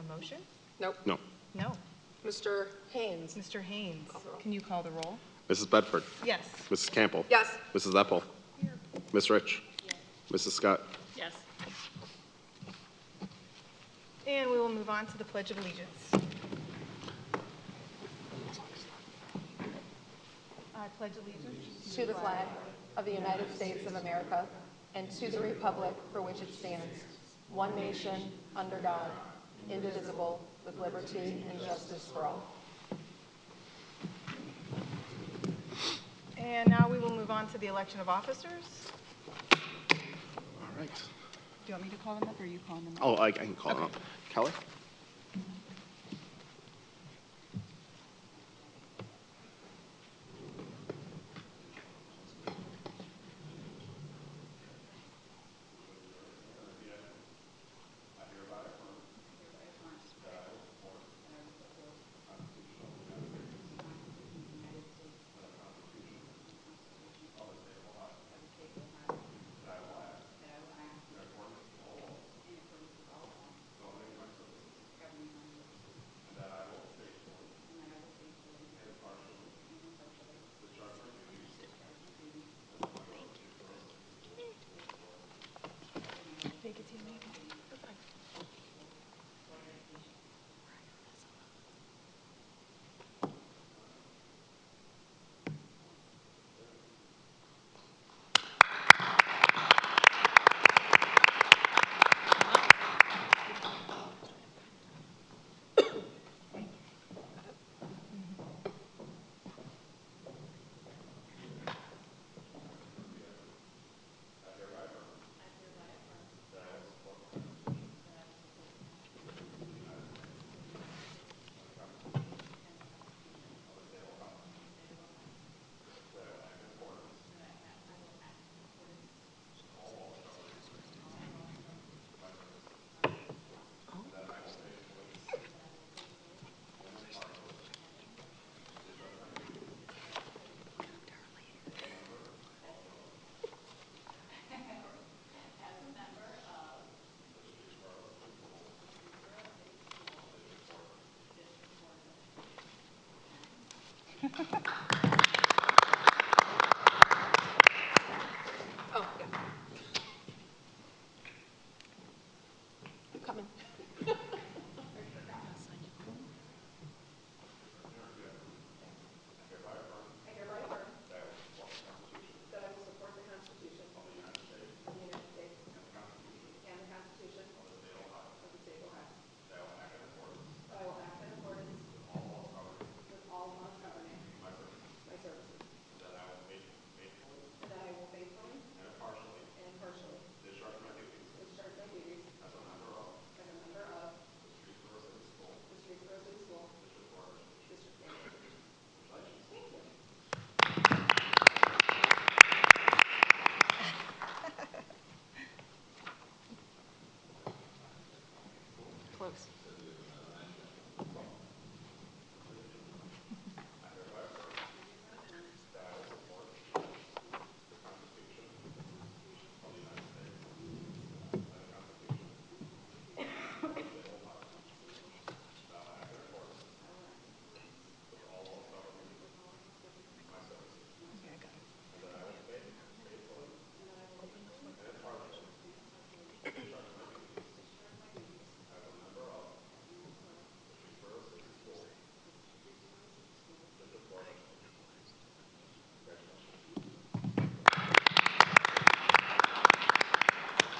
a motion? Nope. No. No. Mr. Haynes? Mr. Haynes, can you call the roll? Mrs. Bedford? Yes. Mrs. Campbell? Yes. Mrs. Epple? Ms. Rich? Mrs. Scott? Yes. And we will move on to the Pledge of Allegiance. I pledge allegiance To the flag of the United States of America and to the republic for which it stands, one nation, under God, indivisible, with liberty and justice for all. And now we will move on to the election of officers. All right. Do you want me to call them up or are you calling them up? Oh, I can call them up. Kelly? Take it to you, maybe. Oh, yeah. I'm coming. Close.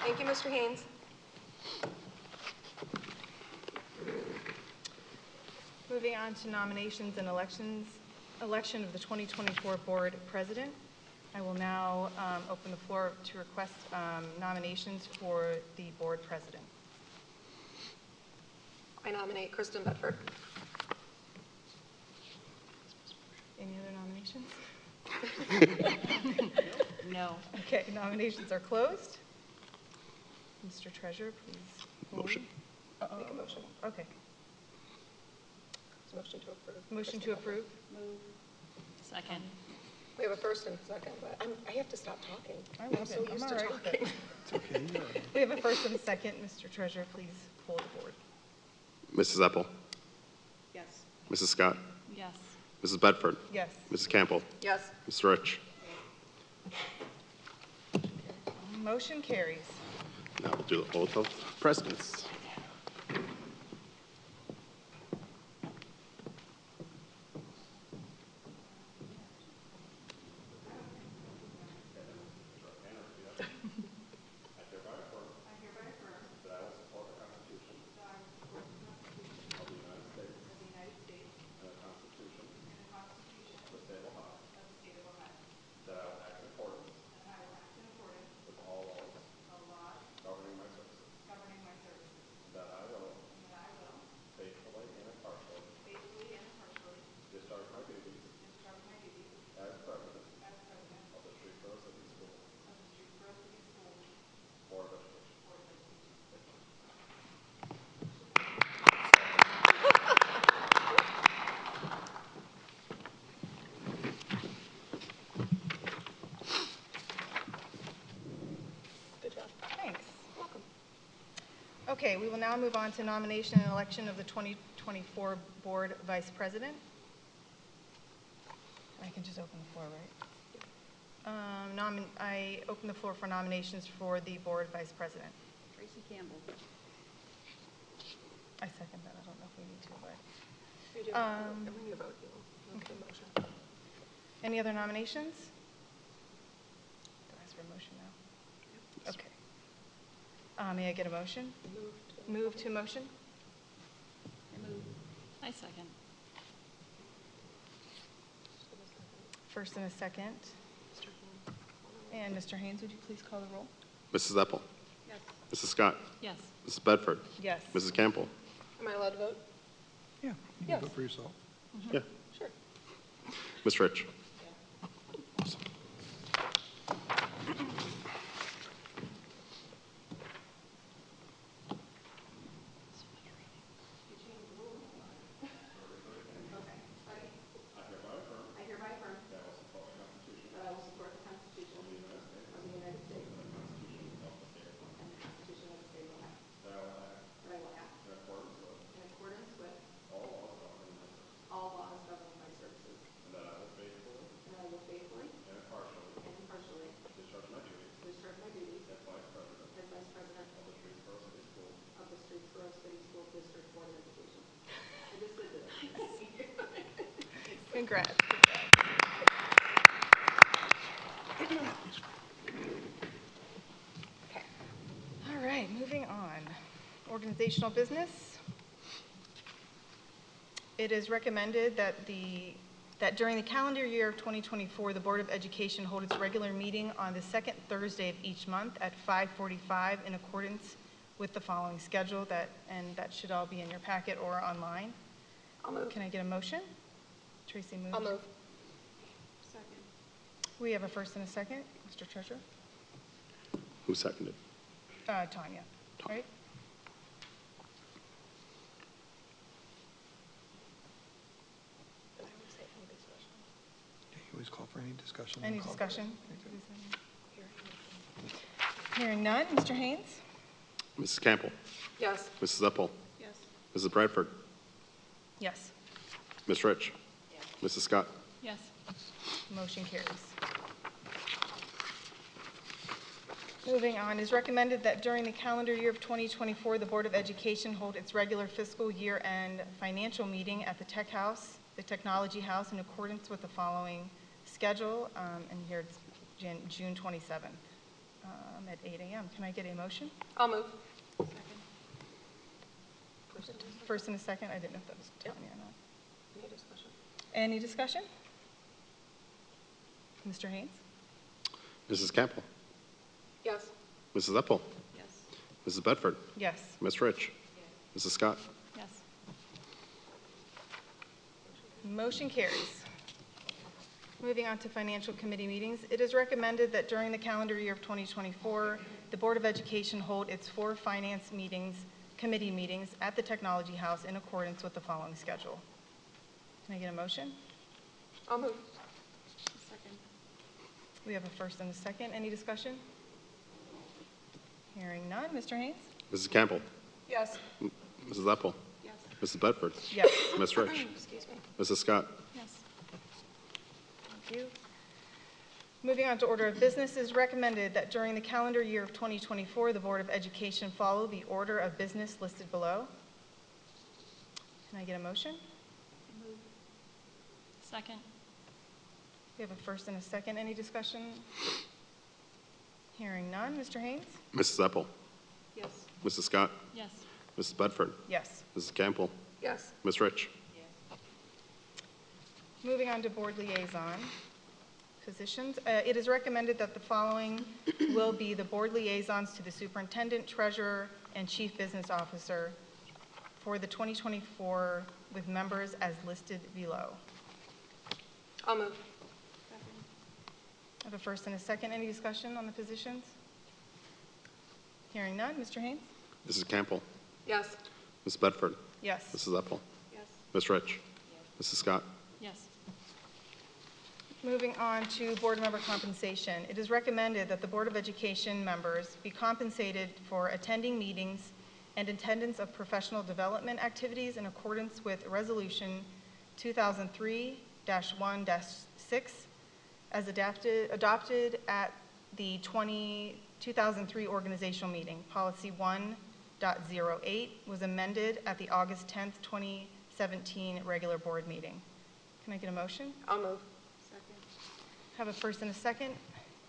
Thank you, Mr. Haynes. Moving on to nominations and elections, election of the 2024 Board President. I will now open the floor to request nominations for the Board President. I nominate Kristen Bedford. Any other nominations? No. Okay, nominations are closed. Mr. Treasurer, please. Motion. Make a motion. Okay. Motion to approve. Motion to approve. Second. We have a first and a second, but I have to stop talking. I love I'm so it. I'm used all to right with talking. it. We have a first and a second. Mr. Treasurer, please poll the board. Mrs. Epple, Yes. Mrs. Scott, Yes. Mrs. Bedford, Yes. Mrs. Campbell, Yes. Mr. Rich. Motion carries. Now we'll do the oath of presidents. Thanks. Okay, we will now move on to nomination and election of the 2024 Board Vice President. I can just open the floor, right? I open the floor for nominations for the Board Vice President. Tracy Campbell. I second that. I don't know if we need to, but. We do. We need a vote. Okay. Motion. Any other nominations? Do I ask for a motion now? Okay. May I get a motion? Move to motion? I move. I second. First and a second. And Mr. Haynes, would you please call the roll? Mrs. Epple, Yes. Mrs. Scott, Yes. Mrs. Bedford, Yes. Mrs. Campbell. Am I allowed to vote? Yeah, you Yes. can vote for yourself. Yeah. Sure. Mr. Rich. I hereby affirm that I will support the Constitution of the United States and the Constitution of the State of Ohio. That I will act in accordance with all laws governing my services. And that I will faithfully and impartially discharge my duties as Vice President of the Streetsboro City School District Board of Education. I just did this. Congrats. All right, moving on. Organizational business. It is recommended that during the calendar year of 2024, the Board of Education hold its regular meeting on the second Thursday of each month at 5:45 in accordance with the following schedule, and that should all be in your packet or online. I'll move. Can I get a motion? Tracy moves. I'll move. Second. We have a first and a second. Mr. Treasurer? Who seconded? Tanya, right? You always call for any discussion. Any Call for it. discussion? Hearing none. Mr. Haynes? Mrs. Campbell, Yes. Mrs. Epple, Yes. Mrs. Bradford, Yes. Ms. Rich, Mrs. Scott. Yes. Motion carries. Moving on, it is recommended that during the calendar year of 2024, the Board of Education hold its regular fiscal year-end financial meeting at the Tech House, the Technology House, in accordance with the following schedule, and here it's June 27th at 8 a.m. Can I get a motion? I'll move. First and a second? I didn't know if that was Tanya or not. Any discussion? Any discussion? Mr. Haynes? Mrs. Campbell, Yes. Mrs. Epple, Yes. Mrs. Bedford, Yes. Ms. Rich, Mrs. Scott. Yes. Motion carries. Moving on to financial committee meetings, it is recommended that during the calendar year of 2024, the Board of Education hold its 4 finance committee meetings at the Technology House in accordance with the following schedule. Can I get a motion? I'll move. Second. We have a first and a second. Any discussion? Hearing none. Mr. Haynes? Mrs. Campbell, Yes. Mrs. Epple, Yes. Mrs. Bedford? Yes. Ms. Rich? Excuse me. Mrs. Scott? Yes. Thank you. Moving on to order of business, it is recommended that during the calendar year of 2024, the Board of Education follow the order of business listed below. Can I get a motion? Move. Second. We have a first and a second. Any discussion? Hearing none. Mr. Haynes? Mrs. Epple? Yes. Mrs. Scott? Yes. Mrs. Bedford? Yes. Mrs. Campbell? Yes. Ms. Rich? Moving on to board liaison positions. It is recommended that the following will be the board liaisons to the superintendent, treasurer, and chief business officer for the 2024 with members as listed below. I'll move. Second. I have a first and a second. Any discussion on the positions? Hearing none. Mr. Haynes? Mrs. Campbell? Yes. Ms. Bedford? Yes. Mrs. Epple? Yes. Ms. Rich? Mrs. Scott? Yes. Moving on to board member compensation. It is recommended that the Board of Education members be compensated for attending meetings and attendance of professional development activities in accordance with Resolution 2003-1-6 as adopted at the 2003 organizational meeting. Policy 1.08 was amended at the August 10th, 2017 regular board meeting. Can I get a motion? I'll move. Second. Have a first and a second.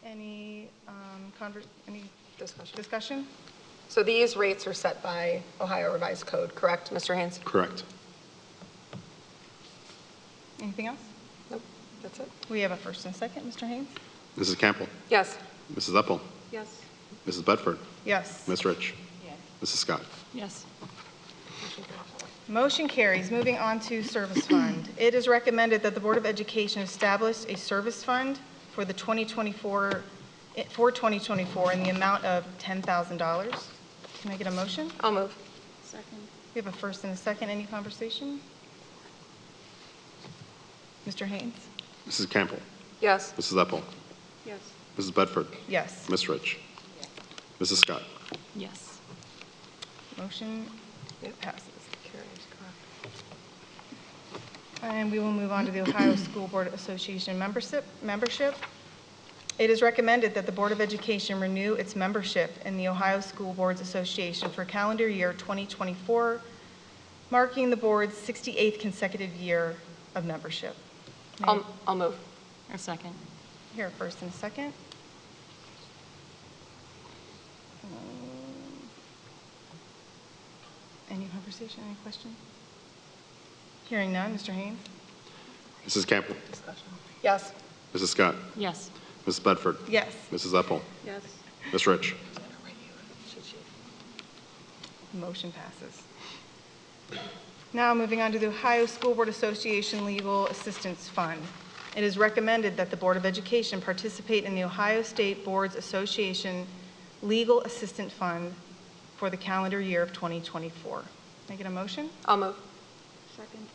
Any any Discussion. discussion? So these rates are set by Ohio Revised Code, correct, Mr. Haynes? Correct. Anything else? Nope, that's it. We have a first and a second. Mr. Haynes? Mrs. Campbell? Yes. Mrs. Epple? Yes. Mrs. Bedford? Yes. Ms. Rich? Mrs. Scott? Yes. Motion carries. Moving on to service fund. It is recommended that the Board of Education establish a service fund for the 2024 in the amount of $10,000. Can I get a motion? I'll move. Second. We have a first and a second. Any conversation? Mr. Haynes? Mrs. Campbell? Yes. Mrs. Epple? Yes. Mrs. Bedford? Yes. Ms. Rich? Mrs. Scott? Yes. Motion Yep. passes. Carries, correct. And we will move on to the Ohio School Board Association membership. It is recommended that the Board of Education renew its membership in the Ohio School Boards Association for calendar year 2024, marking the board's 68th consecutive year of membership. May I I'll move. A second. hear a first and a second? Any conversation, any question? Hearing none, Mr. Haynes? Mrs. Campbell? Yes. Mrs. Scott? Yes. Mrs. Bedford? Yes. Mrs. Epple? Yes. Ms. Rich? Motion passes. Now moving on to the Ohio School Board Association Legal Assistance Fund. It is recommended that the Board of Education participate in the Ohio State Boards Association Legal Assistant Fund for the calendar year of 2024. Can I get a motion? I'll move. Second.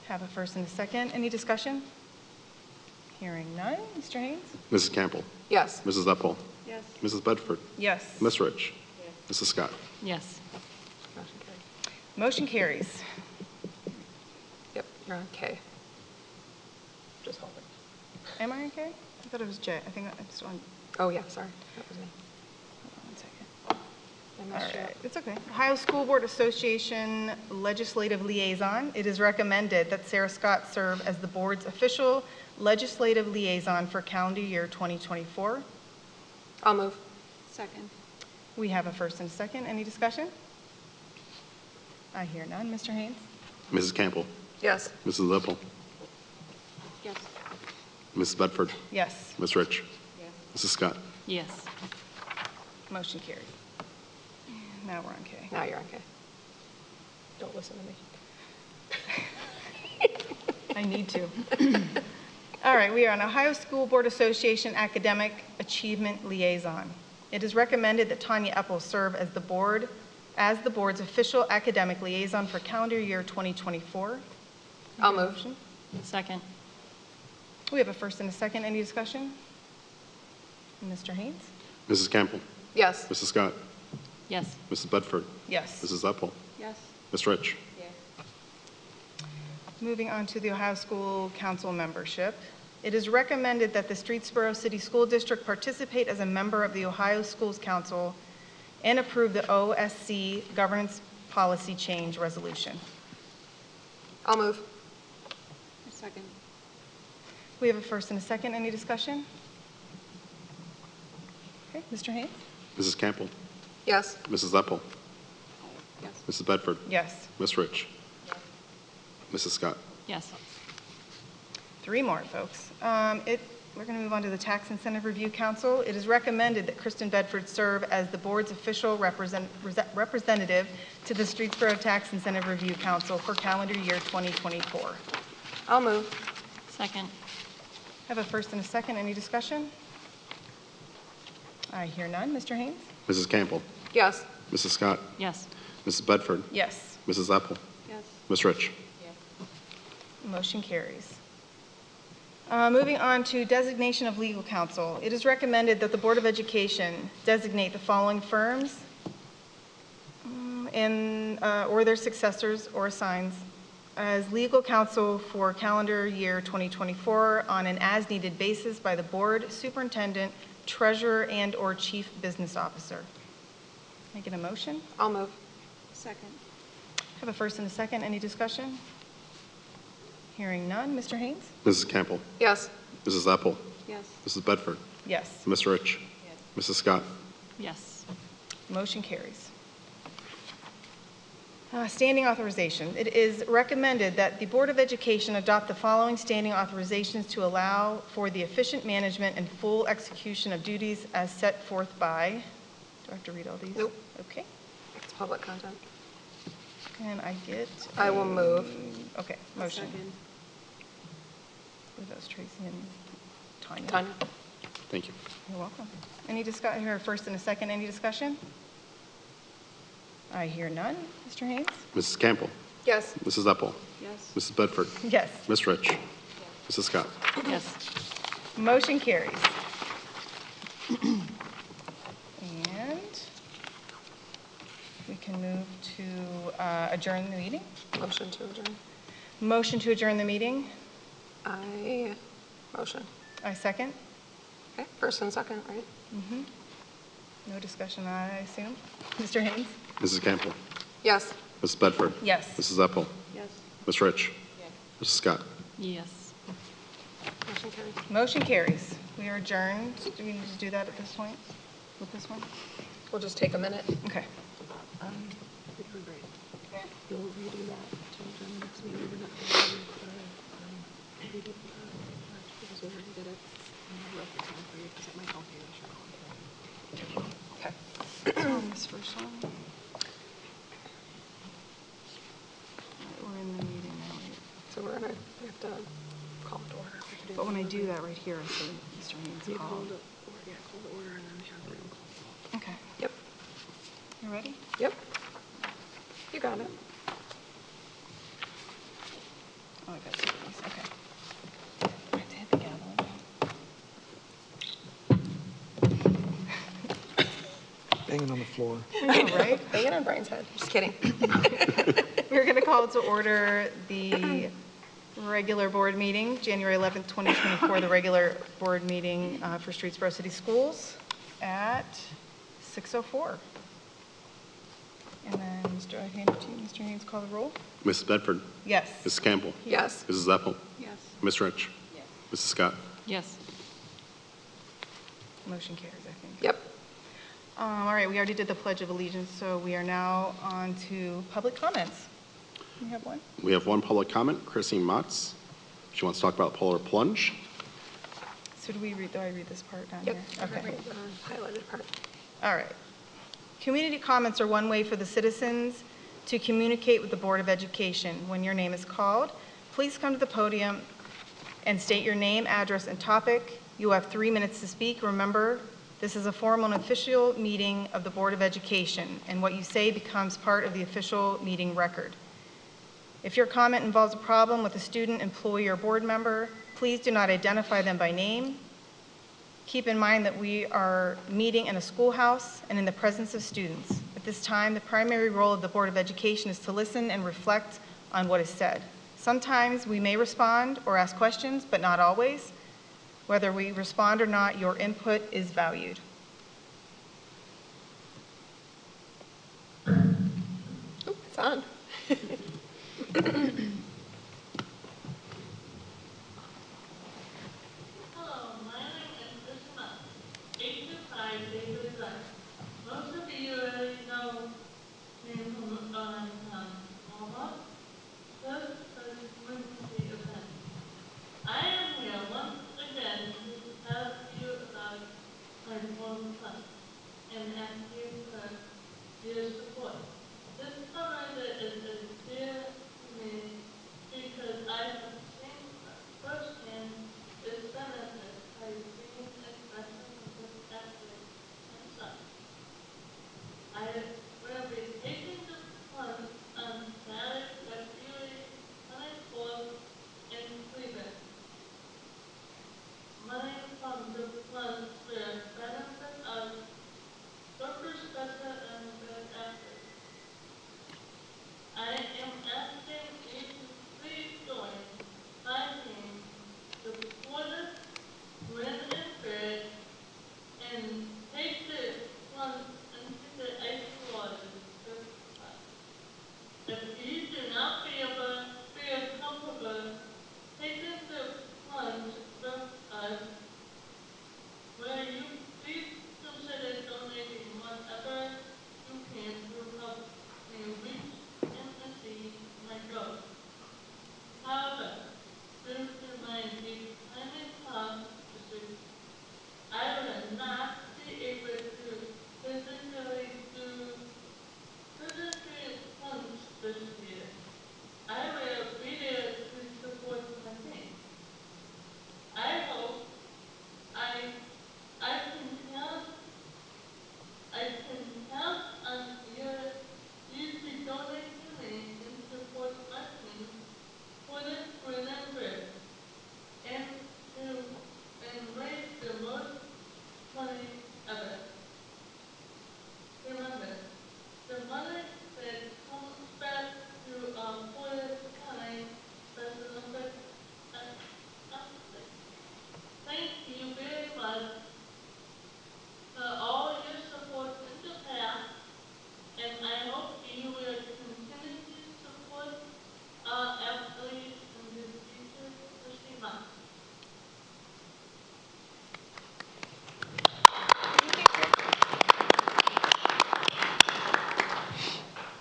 Have a first and a second. Any discussion? Hearing none. Mr. Haynes? Mrs. Campbell? Yes. Mrs. Epple? Yes. Mrs. Bedford? Yes. Ms. Rich? Mrs. Scott? Yes. Motion carries. Motion carries. Yep, you're on K. Just hold it. Am I okay? I thought it was J. I think I just on. Oh, yeah, sorry. That was me. One second. I All messed you up. right, it's okay. Ohio School Board Association Legislative Liaison. It is recommended that Sarah Scott serve as the board's official legislative liaison for calendar year 2024. I'll move. Second. We have a first and a second. Any discussion? I hear none. Mr. Haynes? Mrs. Campbell? Yes. Mrs. Epple? Yes. Mrs. Bedford? Yes. Ms. Rich? Mrs. Scott? Yes. Motion carried. Now we're on K. Now you're on K. Don't listen to me. I need to. All right, we are on Ohio School Board Association Academic Achievement Liaison. It is recommended that Tanya Epple serve as the board's official academic liaison for calendar year 2024. I'll move. Motion? Second. We have a first and a second. Any discussion? Mr. Haynes? Mrs. Campbell? Yes. Mrs. Scott? Yes. Mrs. Bedford? Yes. Mrs. Epple? Yes. Ms. Rich. Moving on to the Ohio School Council membership. It is recommended that the Streetsboro City School District participate as a member of the Ohio Schools Council and approve the OSC governance policy change resolution. I'll move. Second. We have a first and a second. Any discussion? Okay, Mr. Haynes? Mrs. Campbell. Yes. Mrs. Zeppel. Yes. Mrs. Bedford. Yes. Ms. Rich. Mrs. Scott. Yes. 3 more, folks. We're going to move on to the Tax Incentive Review Council. It is recommended that Kristen Bedford serve as the board's official representative to the Streetsboro Tax Incentive Review Council for calendar year 2024. I'll move. Second. Have a first and a second. Any discussion? I hear none. Mr. Haynes? Mrs. Campbell. Yes. Mrs. Scott. Yes. Mrs. Bedford. Yes. Mrs. Zeppel. Yes. Ms. Rich. Motion carries. Moving on to designation of legal counsel. It is recommended that the Board of Education designate the following firms or their successors or assigns as legal counsel for calendar year 2024 on an as-needed basis by the board, superintendent, treasurer, and/or chief business officer. Can I get a motion? I'll move. Second. Have a first and a second. Any discussion? Hearing none. Mr. Haynes? Mrs. Campbell. Yes. Mrs. Zeppel. Yes. Mrs. Bedford. Yes. Ms. Rich. Mrs. Scott. Yes. Motion carries. Standing authorization. It is recommended that the Board of Education adopt the following standing authorizations to allow for the efficient management and full execution of duties as set forth by, do I have to read all these? Nope. Okay. It's public content. Can I get? I will move. Okay, motion. Second. I believe that was Tracy and Tanya. Tanya. Thank you. You're welcome. Any discussion, here, first and a second, any discussion? I hear none. Mr. Haynes? Mrs. Campbell. Yes. Mrs. Zeppel. Yes. Mrs. Bedford. Yes. Ms. Rich. Mrs. Scott. Yes. Motion carries. And we can move to adjourn the meeting. Motion to adjourn. Motion to adjourn the meeting. I motion. I second. Okay, first and second, right? No discussion, I assume. Mr. Haynes? Mrs. Campbell. Yes. Mrs. Bedford. Yes. Mrs. Zeppel. Yes. Ms. Rich. Mrs. Scott. Yes. Motion carried. Motion carries. We are adjourned. Do we need to do that at this point with this one? We'll just take a minute. Okay. You'll redo that to adjourn the next meeting. We're not going to redo it because we already did it. And I'll write the time for you because it might help you as you're going through. Okay. So on this first one. All right, we're in the meeting now. So we have to call it to order. But when I do that right here, I say Mr. Haynes You called. call the, yeah, call the order and then you have the roll call. Okay. Yep. You ready? Yep. You got it. Oh, I got two of these. Okay. I have to hit the gavel. Banging on the floor. I know, right? Bang it on Brian's head. Just kidding. We're going to call to order the regular board meeting, January 11th, 2024, the regular board meeting for Streetsboro City Schools at 6:04. And then, I hand it to you, Mr. Haynes, call the roll? Mrs. Bedford. Yes. Mrs. Campbell. Yes. Mrs. Zeppel. Yes. Ms. Rich. Mrs. Scott. Yes. Motion carries, I think. Yep. All right, we already did the Pledge of Allegiance, so we are now on to public comments. You have one? We have one public comment, Christine Motz. She wants to talk about polar plunge. So do I read this part down Yep. here? Okay. Right, highlighted part. All right. Community comments are one way for the citizens to communicate with the Board of Education. When your name is called, please come to the podium and state your name, address, and topic. You have 3 minutes to speak. Remember, this is a formal and official meeting of the Board of Education, and what you say becomes part of the official meeting record. If your comment involves a problem with a student, employee, or board member, please do not identify them by name. Keep in mind that we are meeting in a schoolhouse and in the presence of students. At this time, the primary role of the Board of Education is to listen and reflect on what is said. Sometimes we may respond or ask questions, but not always. Whether we respond or not, your input is valued. It's on. Hello, my name is Krishna, 825 David Drive. Most of you already know me from Alma. First, emergency event. I am here once again to tell you about my former son and ask you for your support. This fundraiser is dear to me because I have seen firsthand its benefits by seeing expressions of this athlete and such. I will be taking the funds on Saturday, February 24th in Cleveland. Money from the funds will benefit us, soccer special and good athletes. I am asking you to please join my team to support us, win and spirit, and take the funds into the ice waters. If you do not feel comfortable taking the funds from us, will you please consider donating whatever you can to help me reach and achieve my goals? However, due to my declining health issues, I will not be able to physically funds this year. I will be there to support my team. I hope I can count on you to donate to me and support my team for this remembrance and raise the most money ever. Remember, the money that comes back to for this time Special Olympics athletes. Thank you very much for all your support in the past, and I hope you will continue to support our athletes in the future. Christy Mock.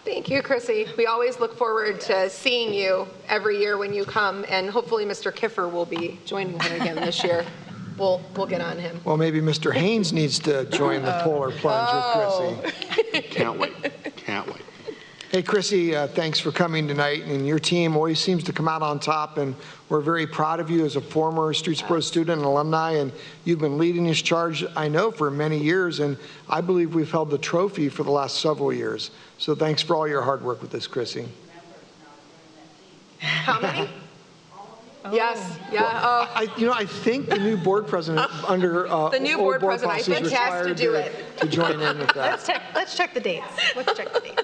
Thank you, Chrissy. We always look forward to seeing you every year when you come, and hopefully Mr. Kiffer will be joining her again this year. We'll get on him. Well, maybe Mr. Haynes needs to join the polar plunge with Chrissy. Can't wait. Can't wait. Hey, Chrissy, thanks for coming tonight. And your team always seems to come out on top, and we're very proud of you as a former Streets Pro student and alumni. And you've been leading this charge, I know, for many years, and I believe we've held the trophy for the last several years. So thanks for all your hard work with this, Chrissy. How many? Yes, yeah. I think the new board president under The new old board president, I policy is think, has to required do it. to join in with that. Let's check the dates. Let's check the dates.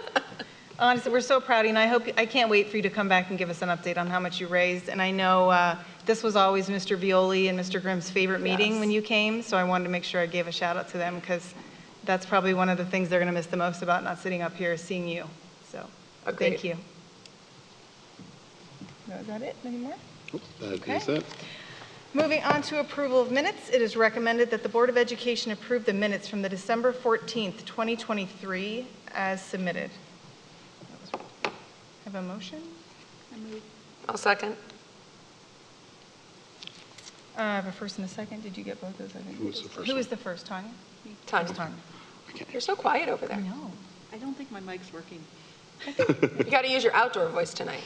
Honestly, we're so proud, and I can't wait for you to come back and give us an update on how much you raised. And I know this was always Mr. Violi and Mr. Grimm's favorite meeting when you came, so I wanted to make sure I gave a shout out to them, because that's probably one of the things they're going to miss the most about not sitting up here is seeing you. So Agreed. thank you. No, is that it? Any more? That is it. Moving on to approval of minutes, it is recommended that the Board of Education approve the minutes from the December 14th, 2023 as submitted. Have a motion? I'll second. I have a first and a second. Did you get both those? I think. Who was the first Who one? was the first, Tanya? Tanya. Tanya. You're so quiet over there. No. I don't think my mic's working. You got to use your outdoor voice tonight.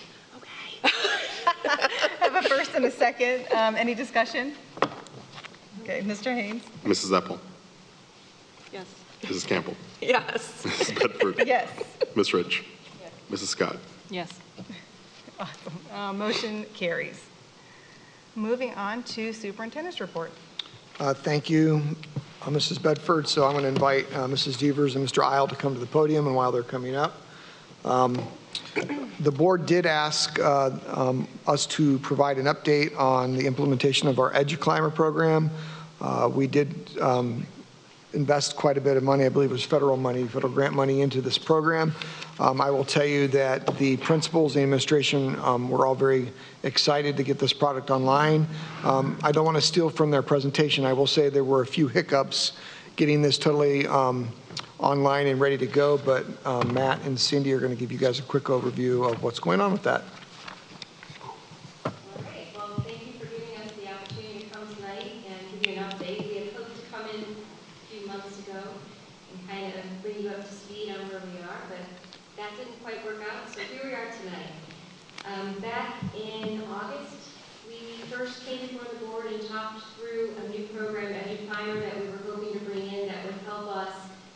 I have a first and a second. Any discussion? Okay, Mr. Haynes? Mrs. Eppel. Yes. Mrs. Campbell. Yes. Mrs. Bedford. Yes. Ms. Rich. Mrs. Scott. Yes. Awesome. Motion carries. Moving on to superintendent's report. Thank you, Mrs. Bedford, so I'm going to invite Mrs. Devers and Mr. Isle to come to the podium, and while they're coming up, the board did ask us to provide an update on the implementation of our EduClimber program. We did invest quite a bit of money, I believe it was federal money, federal grant money into this program. I will tell you that the principals, the administration were all very excited to get this product online. I don't want to steal from their presentation. I will say there were a few hiccups getting this totally online and ready to go, but Matt and Cindy are going to give you guys a quick overview of what's going on with that. All right, well, thank you for giving us the opportunity to come tonight and give you an update. We had hoped to come in a few months ago and kind of bring you up to speed on where we are, but that didn't quite work out, so here we are tonight. Back in August, we first came before the board and talked through a new program, EduClimber, that we were hoping to bring in that would help us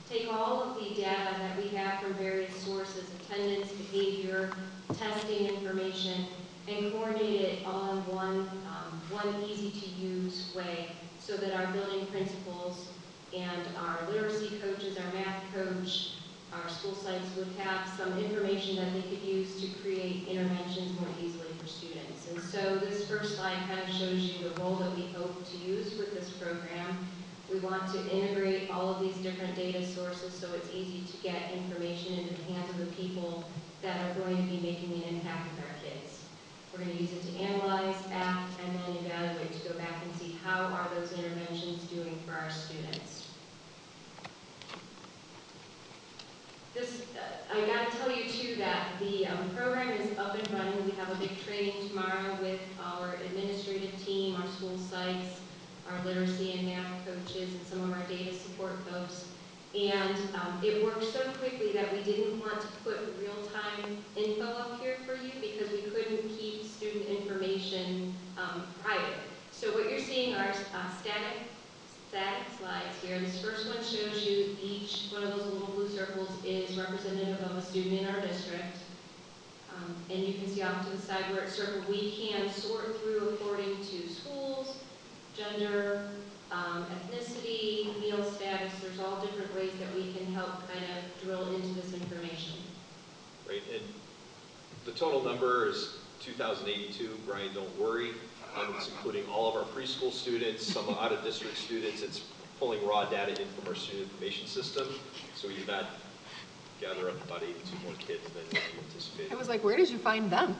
take all of the data that we have from various sources, attendance, behavior, testing information, and coordinate it all in one easy-to-use way so that our building principals and our literacy coaches, our math coach, our school sites would have some information that they could use to create interventions more easily for students. And so this first slide kind of shows you the role that we hope to use with this program. We want to integrate all of these different data sources so it's easy to get information into the hands of the people that are going to be making an impact with our kids. We're going to use it to analyze, act, and then evaluate to go back and see how are those interventions doing for our students. I got to tell you too that the program is up and running. We have a big training tomorrow with our administrative team, our school sites, our literacy and math coaches, and some of our data support folks. And it worked so quickly that we didn't want to put real-time info up here for you because we couldn't keep student information private. So what you're seeing are static slides here. This first one shows you each one of those little blue circles is representative of a student in our district. And you can see off to the side where it's circled, we can sort through according to schools, gender, ethnicity, meal status. There's all different ways that we can help kind of drill into this information. Right, and the total number is 2,082. Brian, don't worry. It's including all of our preschool students, some out-of-district students. It's pulling raw data in from our student information system. So we did not gather up about 82 more kids than we anticipated. I was like, where did you find them?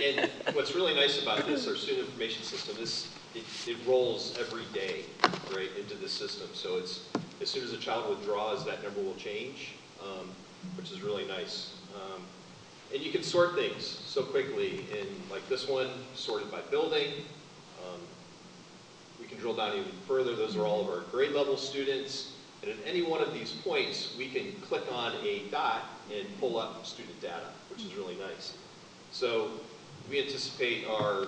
And what's really nice about this, our student information system, it rolls every day right into the system. So it's as soon as a child withdraws, that number will change, which is really nice. And you can sort things so quickly. And like this one, sorted by building. We can drill down even further. Those are all of our grade level students. And at any one of these points, we can click on a dot and pull up student data, which is really nice. So we anticipate our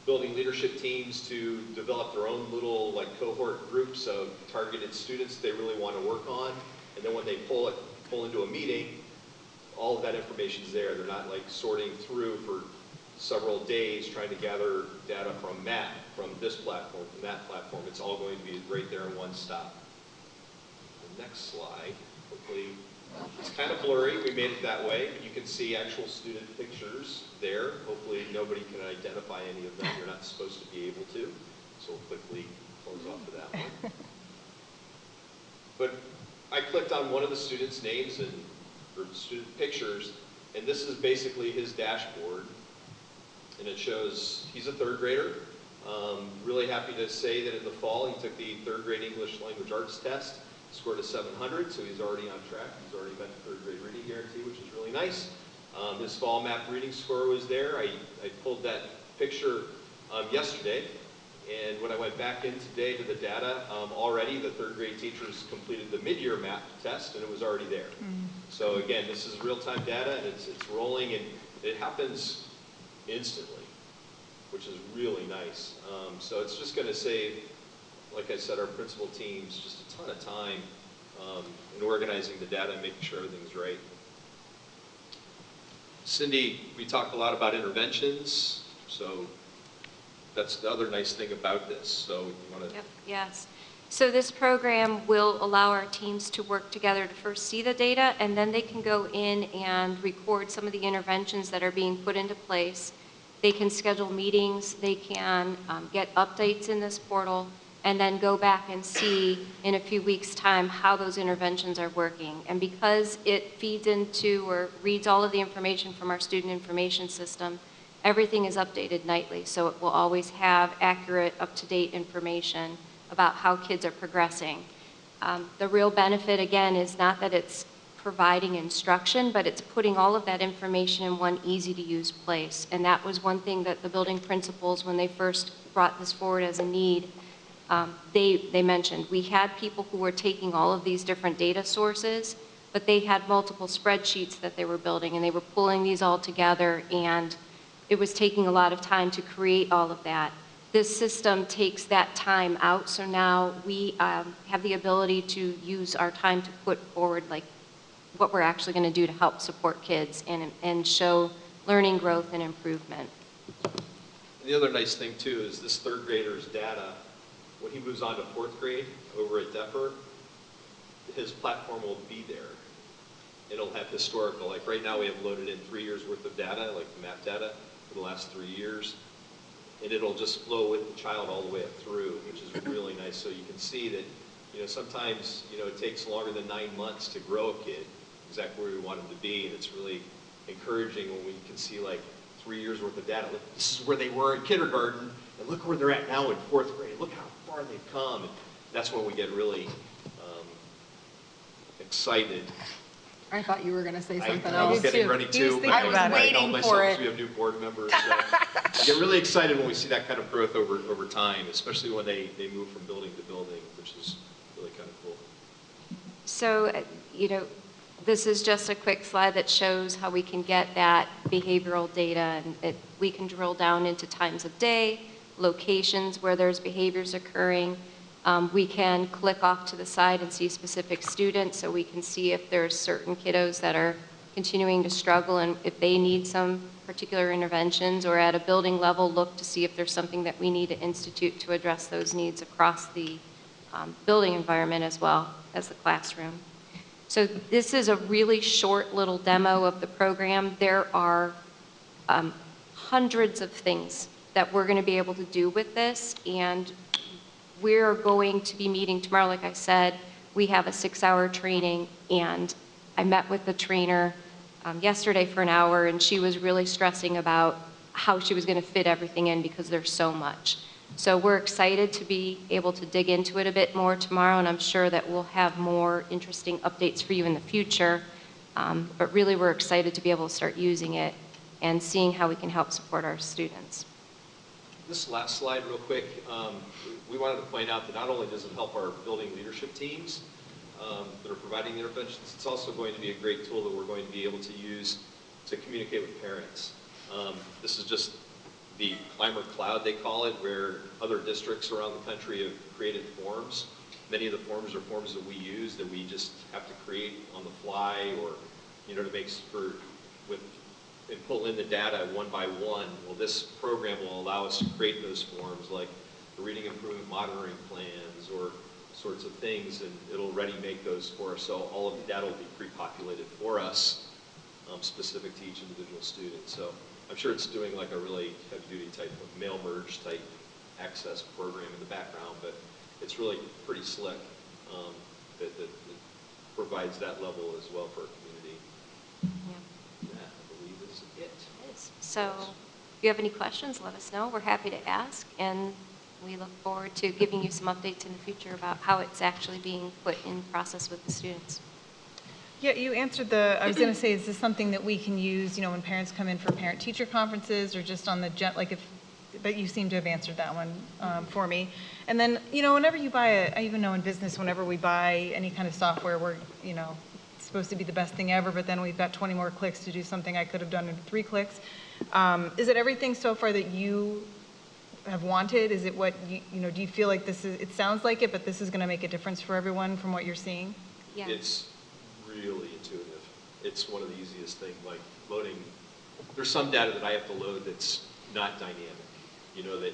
building leadership teams to develop their own little cohort groups of targeted students they really want to work on. And then when they pull into a meeting, all of that information is there. They're not sorting through for several days trying to gather data from Matt, from this platform, from that platform. It's all going to be right there in one stop. The next slide, hopefully, it's kind of blurry. We made it that way, but you can see actual student pictures there. Hopefully nobody can identify any of them. You're not supposed to be able to. So we'll quickly close off of that one. But I clicked on one of the students' names or student pictures, and this is basically his dashboard. And it shows he's a third grader. Really happy to say that in the fall he took the third grade English language arts test, scored a 700, so he's already on track. He's already met the third grade reading guarantee, which is really nice. His fall map reading score was there. I pulled that picture yesterday, and when I went back in today to the data, already the third grade teachers completed the mid-year map test, and it was already there. So again, this is real-time data, and it's rolling, and it happens instantly, which is really nice. So it's just going to save, like I said, our principal teams just a ton of time in organizing the data and making sure everything's right. Cindy, we talked a lot about interventions. So That's the other nice thing about this. So you want to? Yep, yes. So this program will allow our teams to work together to first see the data, and then they can go in and record some of the interventions that are being put into place. They can schedule meetings, they can get updates in this portal, and then go back and see in a few weeks' time how those interventions are working. And because it feeds into or reads all of the information from our student information system, everything is updated nightly, so it will always have accurate, up-to-date information about how kids are progressing. The real benefit, again, is not that it's providing instruction, but it's putting all of that information in one easy-to-use place. And that was one thing that the building principals, when they first brought this forward as a need, they mentioned. We had people who were taking all of these different data sources, but they had multiple spreadsheets that they were building, and they were pulling these all together, and it was taking a lot of time to create all of that. This system takes that time out, so now we have the ability to use our time to put forward like what we're actually going to do to help support kids and show learning growth and improvement. The other nice thing too is this third grader's data, when he moves on to fourth grade over at DEFR, his platform will be there. It'll have historical, like right now we have loaded in 3 years worth of data, like the map data for the last 3 years. And it'll just flow with the child all the way up through, which is really nice. So you can see that, sometimes, it takes longer than 9 months to grow a kid, exactly where we want them to be. And it's really encouraging when we can see like 3 years worth of data. Look, this is where they were in kindergarten, and look where they're at now in fourth grade. Look how far they've come. And that's when we get really excited. I thought you were going to say something I was else. getting ready He was to. thinking but about it. I Waiting told myself for it. we have new board members. So I get really excited when we see that kind of growth over time, especially when they move from building to building, which is really kind of cool. So, this is just a quick slide that shows how we can get that behavioral data, and we can drill down into times of day, locations where there's behaviors occurring. We can click off to the side and see specific students, so we can see if there's certain kiddos that are continuing to struggle and if they need some particular interventions, or at a building level, look to see if there's something that we need to institute to address those needs across the building environment as well as the classroom. So this is a really short little demo of the program. There are hundreds of things that we're going to be able to do with this, and we're going to be meeting tomorrow. Like I said, we have a 6-hour training, and I met with the trainer yesterday for an hour, and she was really stressing about how she was going to fit everything in because there's so much. So we're excited to be able to dig into it a bit more tomorrow, and I'm sure that we'll have more interesting updates for you in the future. But really, we're excited to be able to start using it and seeing how we can help support our students. This last slide real quick, we wanted to point out that not only does it help our building leadership teams that are providing the interventions, it's also going to be a great tool that we're going to be able to use to communicate with parents. This is just the Climber Cloud, they call it, where other districts around the country have created forms. Many of the forms are forms that we use that we just have to create on the fly, or, to make and pull in the data one by one. Well, this program will allow us to create those forms, like the reading improvement monitoring plans or sorts of things, and it'll already make those for us. So all of the data will be pre-populated for us, specific to each individual student. So I'm sure it's doing like a really heavy-duty type of mail merge type access program in the background, but it's really pretty slick that provides that level as well for our community. Yeah. That, I believe, is it. So if you have any questions, let us know. We're happy to ask, and we look forward to giving you some updates in the future about how it's actually being put in process with the students. Yeah, you answered I was going to say, is this something that we can use, when parents come in for parent-teacher conferences, or just on the, but you seem to have answered that one for me. And then, whenever you buy I even know in business, whenever we buy any kind of software, we're, it's supposed to be the best thing ever, but then we've got 20 more clicks to do something I could have done in 3 clicks. Is it everything so far that you have wanted? Is it what, do you feel like it sounds like it, but this is going to make a difference for everyone from what you're seeing? Yeah. It's really intuitive. It's one of the easiest things, like loading. There's some data that I have to load that's not dynamic, that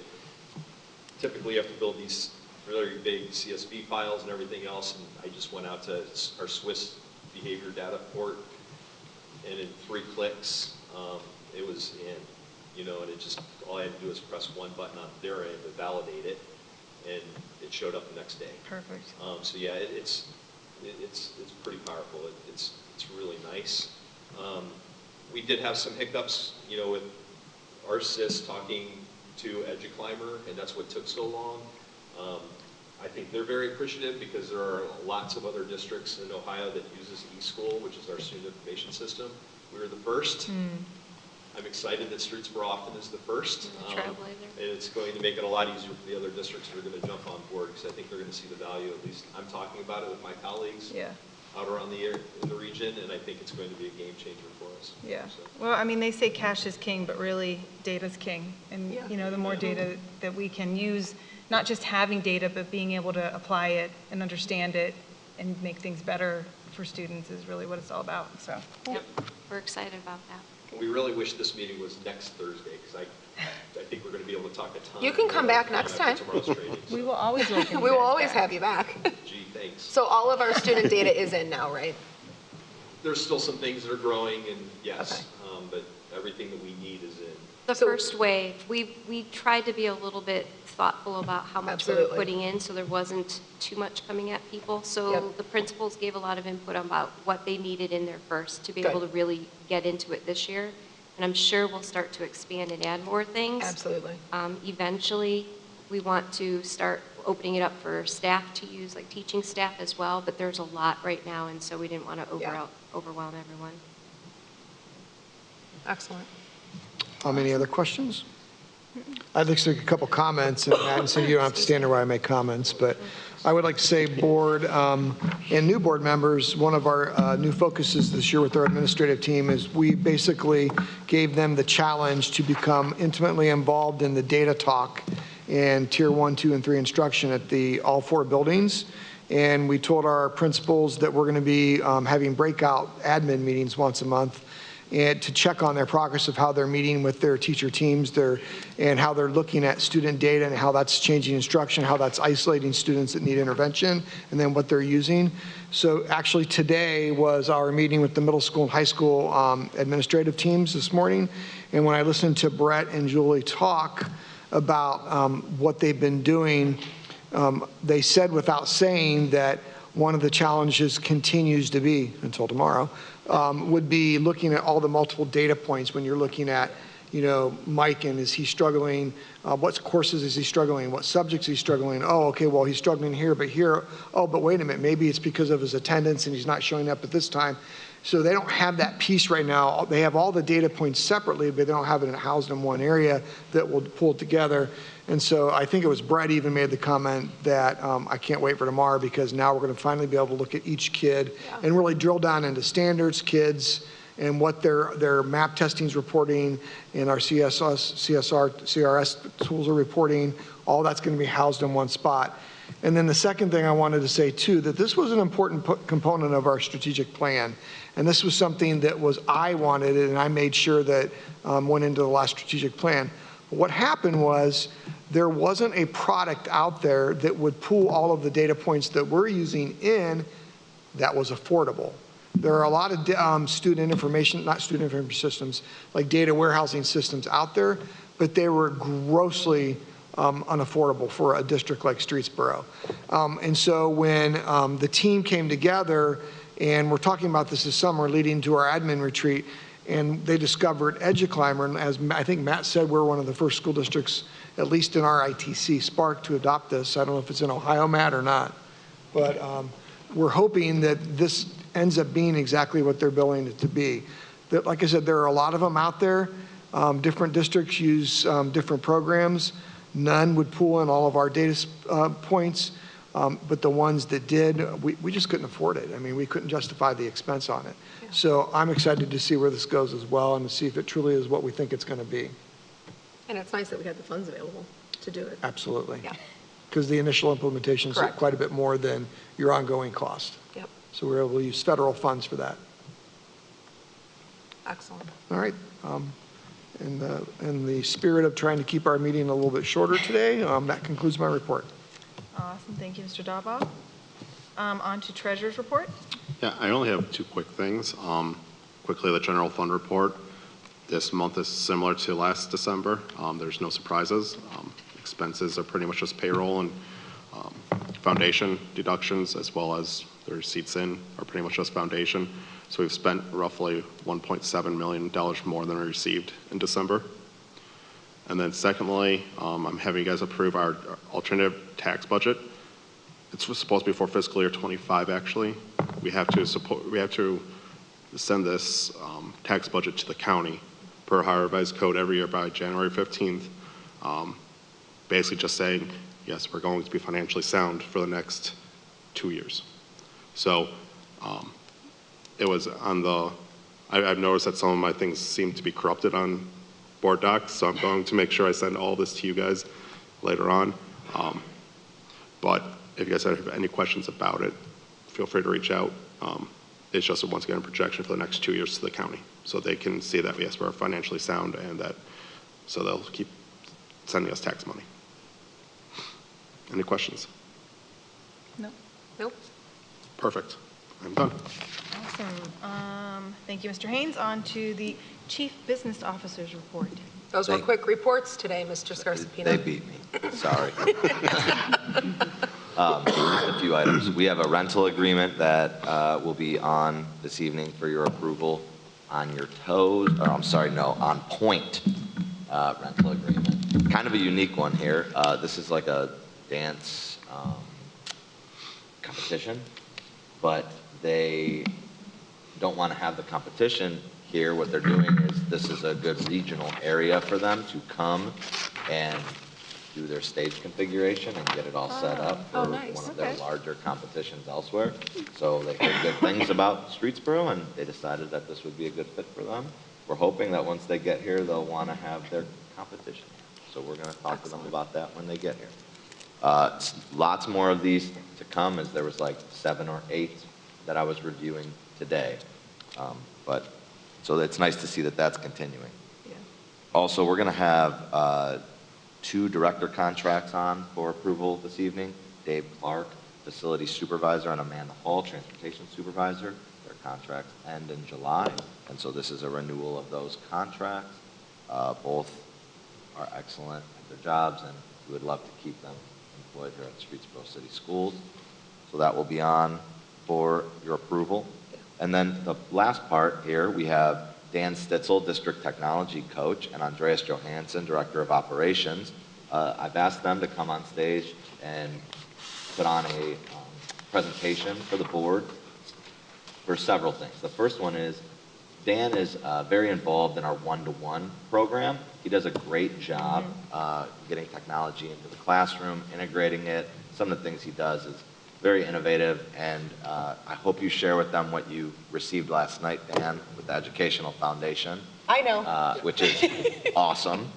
typically you have to build these really big CSV files and everything else, and I just went out to our Swiss behavior data port, and in 3 clicks, it was in, you know, and it just, all I had to do was press one button on their end to validate it, and it showed up the next day. Perfect. So yeah, it's pretty powerful. It's really nice. We did have some hiccups, you know, with our SIS talking to EduClimber, and that's what took so long. I think they're very appreciative because there are lots of other districts in Ohio that uses eSchool, which is our student information system. We were the first. I'm excited that Streetsboro Often is the first. Trailblazer. And it's going to make it a lot easier for the other districts that are going to jump on board, because I think they're going to see the value. At least I'm talking about it with my colleagues out around in the region, and I think it's going to be a game changer for us. Yeah. So. Well, I mean, they say cash is king, but really data's king. And, Yeah. you know, the more data that we can use, not just having data, but being able to apply it and understand it and make things better for students is really what it's all about, so. Yep, we're excited about that. We really wish this meeting was next Thursday, because I think we're going to be able to talk a ton. You can come back next time. After tomorrow's training, so. We will always welcome We you will guys always back. have you back. Gee, thanks. So all of our student data is in now, right? There's still some things that are growing, and yes, Okay. but everything that we need is in. The So- first wave, we tried to be a little bit thoughtful about how much we were Absolutely. putting in, so there wasn't too much coming at people. So Yep. the principals gave a lot of input about what they needed in there first to be Good. able to really get into it this year. And I'm sure we'll start to expand and add more things. Absolutely. Eventually, we want to start opening it up for staff to use, like teaching staff as well, but there's a lot right now, and so we didn't want to Yeah. overwhelm everyone. Excellent. Any other questions? I'd like to make a couple comments, and Madison, you don't have to stand there while I make comments, but I would like to say, board and new board members, one of our new focuses this year with our administrative team is we basically gave them the challenge to become intimately involved in the data talk and tier 1, 2, and 3 instruction at all 4 buildings. And we told our principals that we're going to be having breakout admin meetings once a month, and to check on their progress of how they're meeting with their teacher teams, and how they're looking at student data and how that's changing instruction, how that's isolating students that need intervention, and then what they're using. So actually today was our meeting with the middle school and high school administrative teams this morning. And when I listened to Brett and Julie talk about what they've been doing, they said without saying that one of the challenges continues to be, until tomorrow, would be looking at all the multiple data points when you're looking at, you know, Mike, and is he struggling? What courses is he struggling? What subjects is he struggling? Oh, okay, well, he's struggling here, but here, oh, but wait a minute, maybe it's because of his attendance and he's not showing up at this time. So they don't have that piece right now. They have all the data points separately, but they don't have it housed in one area that will pull it together. And so I think it was Brett even made the comment that I can't wait for tomorrow, because now we're going to finally be able to look at each kid and really drill down into standards, kids, and what their map testing is reporting, and our CRS tools are reporting. All that's going to be housed in one spot. And then the second thing I wanted to say too, that this was an important component of our strategic plan. And this was something that I wanted, and I made sure that went into the last strategic plan. But what happened was there wasn't a product out there that would pull all of the data points that we're using in that was affordable. There are a lot of student information systems, like data warehousing systems out there, but they were grossly unaffordable for a district like Streetsboro. And so when the team came together, and we're talking about this summer leading to our admin retreat, and they discovered EduClimber, and as I think Matt said, we're one of the first school districts, at least in our ITC, Spark, to adopt this. I don't know if it's in Ohio, Matt, or not, but we're hoping that this ends up being exactly what they're billing it to be. That, like I said, there are a lot of them out there. Different districts use different programs. None would pull in all of our data points, but the ones that did, we just couldn't afford it. I mean, we couldn't justify the expense on it. Yeah. So I'm excited to see where this goes as well, and to see if it truly is what we think it's going to be. And it's nice that we had the funds available to do it. Absolutely. Yeah. Because the initial implementation is Correct. quite a bit more than your ongoing cost. Yep. So we're able to use federal funds for that. Excellent. All right. in the spirit of trying to keep our meeting a little bit shorter today, that concludes my report. Awesome, thank you, Mr. Dabaugh. On to treasurer's report. Yeah, I only have two quick things. Quickly, the general fund report. This month is similar to last December. There's no surprises. Expenses are pretty much just payroll and foundation deductions, as well as the receipts in are pretty much just foundation. So we've spent roughly $1.7 million more than we received in December. And then secondly, I'm having you guys approve our alternative tax budget. It's supposed to be for fiscal year 25, actually. We have to send this tax budget to the county per Ohio Revised Code every year by January 15th. Basically just saying, yes, we're going to be financially sound for the next 2 years. So it was on the, I've noticed that some of my things seem to be corrupted on board docs, so I'm going to make sure I send all this to you guys later on. But if you guys have any questions about it, feel free to reach out. It's just, once again, a projection for the next 2 years to the county, so they can see that, yes, we're financially sound, and that, so they'll keep sending us tax money. Any questions? No. Nope. Perfect. I'm done. Awesome. Thank you, Mr. Haynes. On to the Chief Business Officer's report. Those were quick reports today, Mr. Scarsapino. They beat me, sorry. Just a few items. We have a rental agreement that will be on this evening for your approval. On your toes, or I'm sorry, no, on point rental agreement. Kind of a unique one here. This is like a dance competition, but they don't want to have the competition here. What they're doing is, this is a good regional area for them to come and do their stage configuration and get it all set up for nice. one of their Okay. larger competitions elsewhere. So they heard good things about Streetsboro, and they decided that this would be a good fit for them. We're hoping that once they get here, they'll want to have their competition. So we're going to talk to them about that when they get here. Lots more of these to come, as there was like 7 or 8 that I was reviewing today. So it's nice to see that that's continuing. Yeah. Also, we're going to have 2 director contracts on for approval this evening. Dave Clark, Facility Supervisor, and Amanda Hall, Transportation Supervisor. Their contracts end in July, and so this is a renewal of those contracts. Both are excellent at their jobs, and we would love to keep them employed here at Streetsboro City Schools. So that will be on for your approval. And then the last part here, we have Dan Stitzel, District Technology Coach, and Andreas Johansson, Director of Operations. I've asked them to come on stage and put on a presentation for the board for several things. The first one is, Dan is very involved in our one-to-one program. He does a great job getting technology into the classroom, integrating it. Some of the things he does is very innovative, and I hope you share with them what you received last night, Dan, with the Educational Foundation. I know. Which is awesome.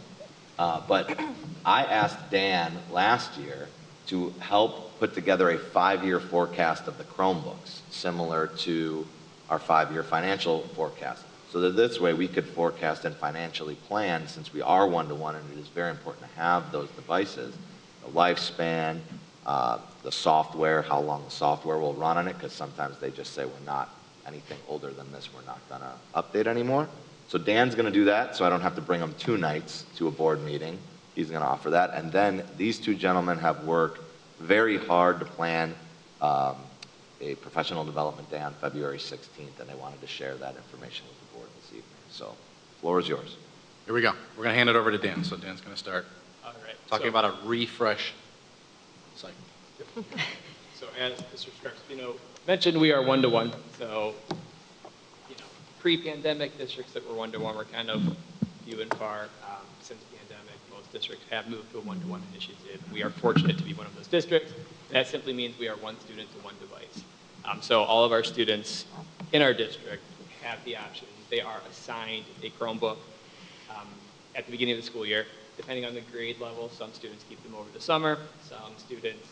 But I asked Dan last year to help put together a 5-year forecast of the Chromebooks, similar to our 5-year financial forecast, so that this way we could forecast and financially plan, since we are one-to-one, and it is very important to have those devices, the lifespan, the software, how long the software will run on it, because sometimes they just say, we're not anything older than this, we're not going to update anymore. So Dan's going to do that, so I don't have to bring him 2 nights to a board meeting. He's going to offer that. And then these 2 gentlemen have worked very hard to plan a professional development day on February 16th, and they wanted to share that information with the board this evening. So the floor is yours. Here we go. We're going to hand it over to Dan. So Dan's going to start talking about a refresh cycle. So as Mr. Scarsapino mentioned, we are one-to-one. So, pre-pandemic districts that were one-to-one were kind of few and far. Since the pandemic, most districts have moved to a one-to-one initiative. We are fortunate to be one of those districts. That simply means we are 1 student to 1 device. So all of our students in our district have the option. They are assigned a Chromebook at the beginning of the school year. Depending on the grade level, some students keep them over the summer. Some students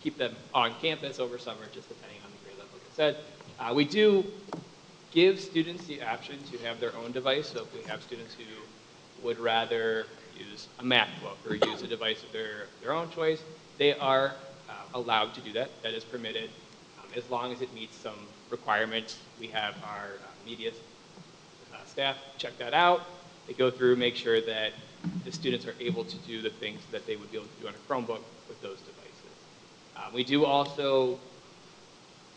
keep them on campus over summer, just depending on the grade level. Like I said, we do give students the option to have their own device. So if we have students who would rather use a MacBook or use a device of their own choice, they are allowed to do that. That is permitted as long as it meets some requirements. We have our media staff check that out. They go through, make sure that the students are able to do the things that they would be able to do on a Chromebook with those devices. We do also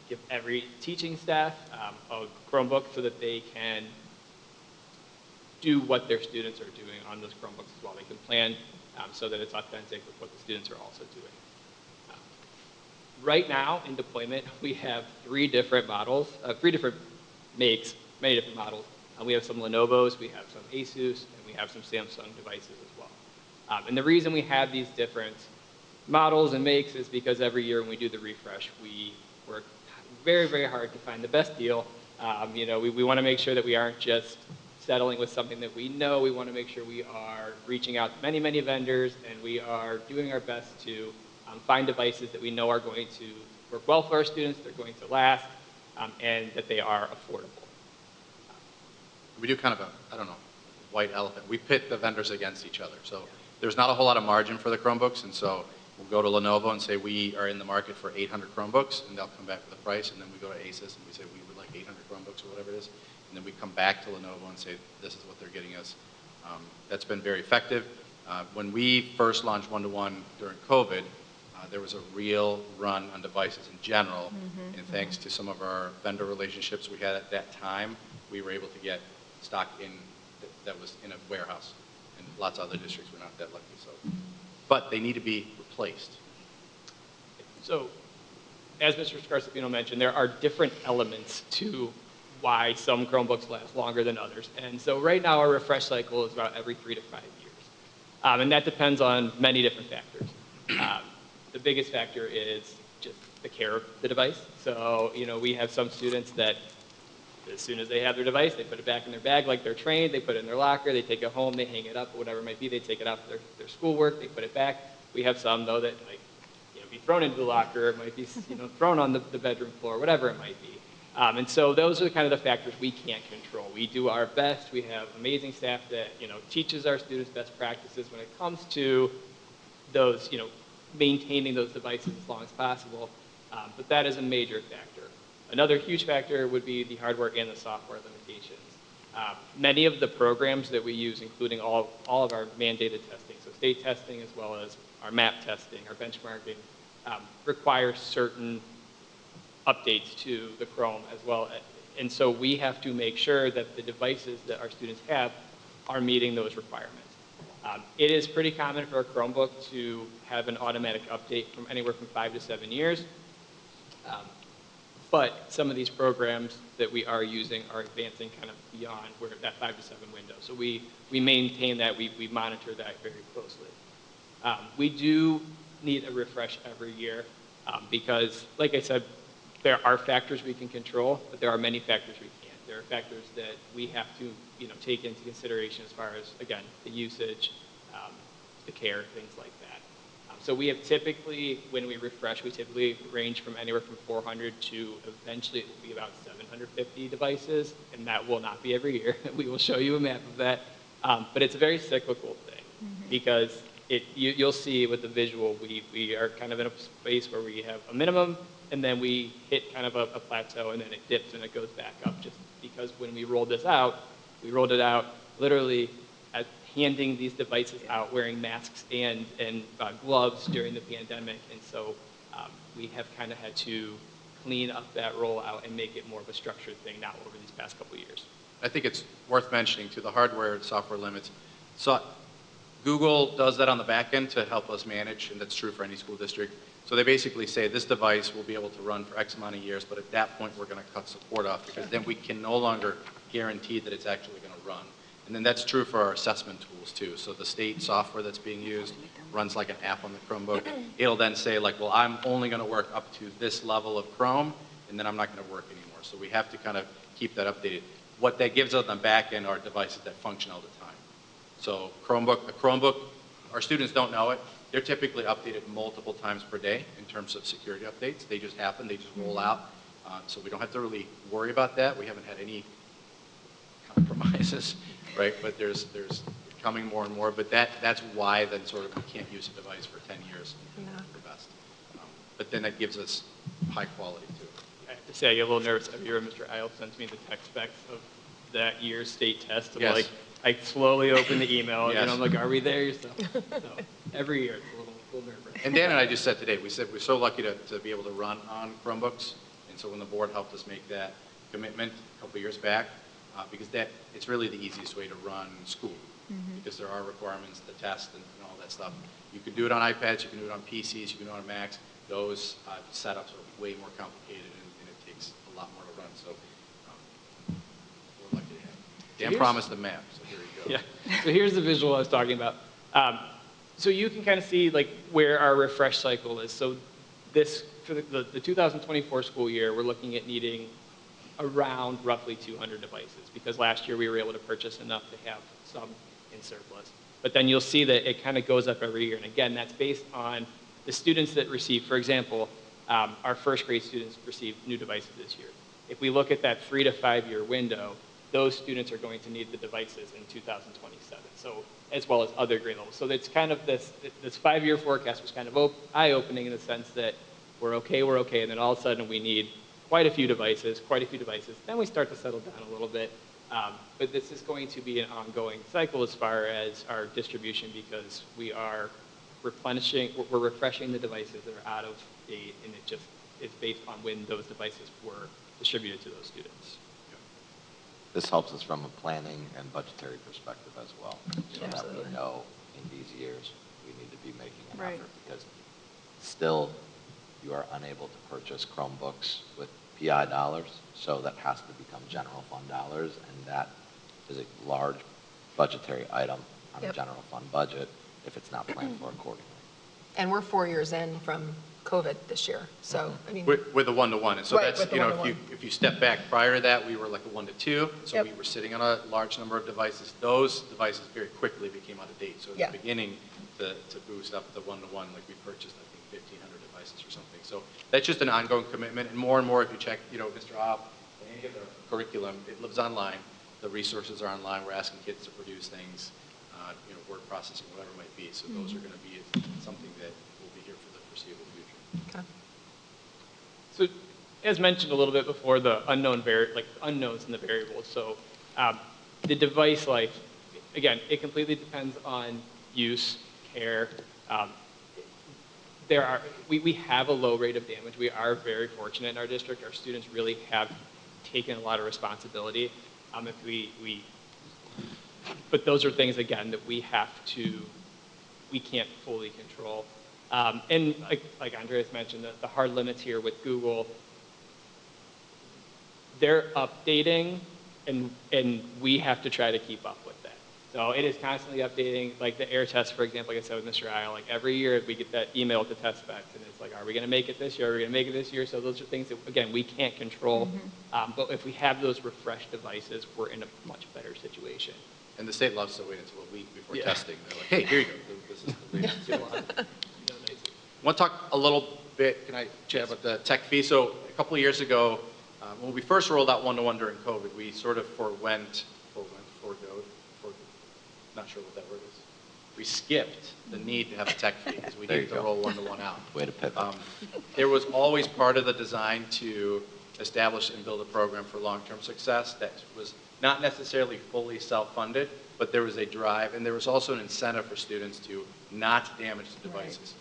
give every teaching staff a Chromebook so that they can do what their students are doing on those Chromebooks as well. They can plan so that it's authentic with what the students are also doing. Right now in deployment, we have 3 different models, 3 different makes, many different models. We have some Lenovo's, we have some Asus, and we have some Samsung devices as well. And the reason we have these different models and makes is because every year when we do the refresh, we work very, very hard to find the best deal. We want to make sure that we aren't just settling with something that we know. We want to make sure we are reaching out to many, many vendors, and we are doing our best to find devices that we know are going to work well for our students, they're going to last, and that they are affordable. We do kind of a, I don't know, white elephant. We pit the vendors against each other. So there's not a whole lot of margin for the Chromebooks, and so we'll go to Lenovo and say we are in the market for 800 Chromebooks, and they'll come back with a price, and then we go to Asus and we say we would like 800 Chromebooks or whatever it is, and then we come back to Lenovo and say this is what they're getting us. That's been very effective. When we first launched one-to-one during COVID, there was a real run on devices in general, and thanks to some of our vendor relationships we had at that time, we were able to get stock in that was in a warehouse, and lots of other districts were not that lucky. So, but they need to be replaced. So, as Mr. Scarsapino mentioned, there are different elements to why some Chromebooks last longer than others. And so right now our refresh cycle is about every 3 to 5 years. And that depends on many different factors. The biggest factor is just the care of the device. So, we have some students that as soon as they have their device, they put it back in their bag like they're trained, they put it in their locker, they take it home, they hang it up, whatever it might be, they take it out for their schoolwork, they put it back. We have some, though, that might be thrown into the locker, it might be thrown on the bedroom floor, whatever it might be. And so those are kind of the factors we can't control. We do our best. We have amazing staff that teaches our students best practices when it comes to those, maintaining those devices as long as possible. But that is a major factor. Another huge factor would be the hardware and the software limitations. Many of the programs that we use, including all of our mandated testing, so state testing as well as our MAP testing, our benchmarking, require certain updates to the Chrome as well. And so we have to make sure that the devices that our students have are meeting those requirements. It is pretty common for a Chromebook to have an automatic update from anywhere from 5 to 7 years. But some of these programs that we are using are advancing kind of beyond where that 5 to 7 window. So we maintain that, we monitor that very closely. We do need a refresh every year because, like I said, there are factors we can control, but there are many factors we can't. There are factors that we have to take into consideration as far as, again, the usage, the care, things like that. So we have typically, when we refresh, we typically range from anywhere from 400 to eventually it will be about 750 devices, and that will not be every year. We will show you a map of that. But it's a very cyclical thing because you'll see with the visual, we are kind of in a space where we have a minimum, and then we hit kind of a plateau, and then it dips and it goes back up just because when we rolled this out, we rolled it out literally as handing these devices out, wearing masks and gloves during the pandemic. And so we have kind of had to clean up that rollout and make it more of a structured thing now over these past couple of years. I think it's worth mentioning to the hardware and software limits. So Google does that on the back end to help us manage, and that's true for any school district. So they basically say this device will be able to run for X amount of years, but at that point we're going to cut support off because then we can no longer guarantee that it's actually going to run. And then that's true for our assessment tools too. So the state software that's being used runs like an app on the Chromebook. It'll then say like, well, I'm only going to work up to this level of Chrome, and then I'm not going to work anymore. So we have to kind of keep that updated. What that gives us on the back end are devices that function all the time. So a Chromebook, our students don't know it. They're typically updated multiple times per day in terms of security updates. They just happen, they just roll out. So we don't have to really worry about that. We haven't had any compromises, right? But there's coming more and more, but that's why then sort of we can't use a device for 10 years the best. But then that gives us high quality too. I have to say, I get a little nervous every year. Mr. Isle sends me the tech specs of that year's state test. I'm Yes. like, I slowly open the email, Yes. and I'm like, are we there? So every year, it's a little nerve-wracking. And Dan and I just said today, we said we're so lucky to be able to run on Chromebooks. And so when the board helped us make that commitment a couple of years back, because it's really the easiest way to run school. Because there are requirements, the test and all that stuff. You can do it on iPads, you can do it on PCs, you can do it on Macs. Those setups are way more complicated and it takes a lot more to run. So we're lucky to have it. Dan promised the map, so here you go. Yeah. So here's the visual I was talking about. So you can kind of see like where our refresh cycle is. So this for the 2024 school year, we're looking at needing around roughly 200 devices because last year we were able to purchase enough to have some in surplus. But then you'll see that it kind of goes up every year. And again, that's based on the students that receive, for example, our first grade students received new devices this year. If we look at that 3 to 5 year window, those students are going to need the devices in 2027, so as well as other grade levels. So it's kind of this 5-year forecast was kind of eye-opening in the sense that we're okay, and then all of a sudden we need quite a few devices. Then we start to settle down a little bit. But this is going to be an ongoing cycle as far as our distribution because we are we're refreshing the devices that are out of date, and it just is based on when those devices were distributed to those students. This helps us from a planning and budgetary perspective as well, so that we know in these years we need to be making an effort because still you are unable to purchase Chromebooks with PI dollars, so that has to become general fund dollars, and that is a large budgetary item on the general fund budget if it's not planned for accordingly. And we're 4 years in from COVID this year, so, I mean. With the 1-to-1, and so Right, that's, with the you know, one-to-one. if you step back prior to that, we were like a 1-to-2, so Yep. we were sitting on a large number of devices. Those devices very quickly became out of date, so at Yeah. the beginning, to boost up the 1-to-1, like we purchased, I think, 1,500 devices or something. So that's just an ongoing commitment, and more, if you check, you know, Mr. Opp, any of the curriculum, it lives online. The resources are online. We're asking kids to produce things, you know, word processing, whatever it might be. So those are going to be something that will be here for the foreseeable future. Okay. So as mentioned a little bit before, the unknowns and the variables. So the device life, again, it completely depends on use, care. We have a low rate of damage. We are very fortunate in our district. Our students really have taken a lot of responsibility. But those are things, again, that we can't fully control. And like Andreas mentioned, the hard limits here with Google, they're updating, and we have to try to keep up with that. So it is constantly updating, like the air test, for example, like I said with Mr. Isle, like every year we get that email with the test specs, and it's like, are we going to make it this year? Are we going to make it this year? So those are things that, again, we can't control. But if we have those refreshed devices, we're in a much better situation. And the state loves to wait until a week before testing. They're like, hey, here you go. This is the latest. Want to talk a little bit, can I chat about the tech fee? So a couple of years ago, when we first rolled out 1-to-1 during COVID, we sort of not sure what that word is. We skipped the need to have a tech fee because we needed to roll 1-to-1 out. Way to pivot. There was always part of the design to establish and build a program for long-term success that was not necessarily fully self-funded, but there was a drive, and there was also an incentive for students to not damage the devices.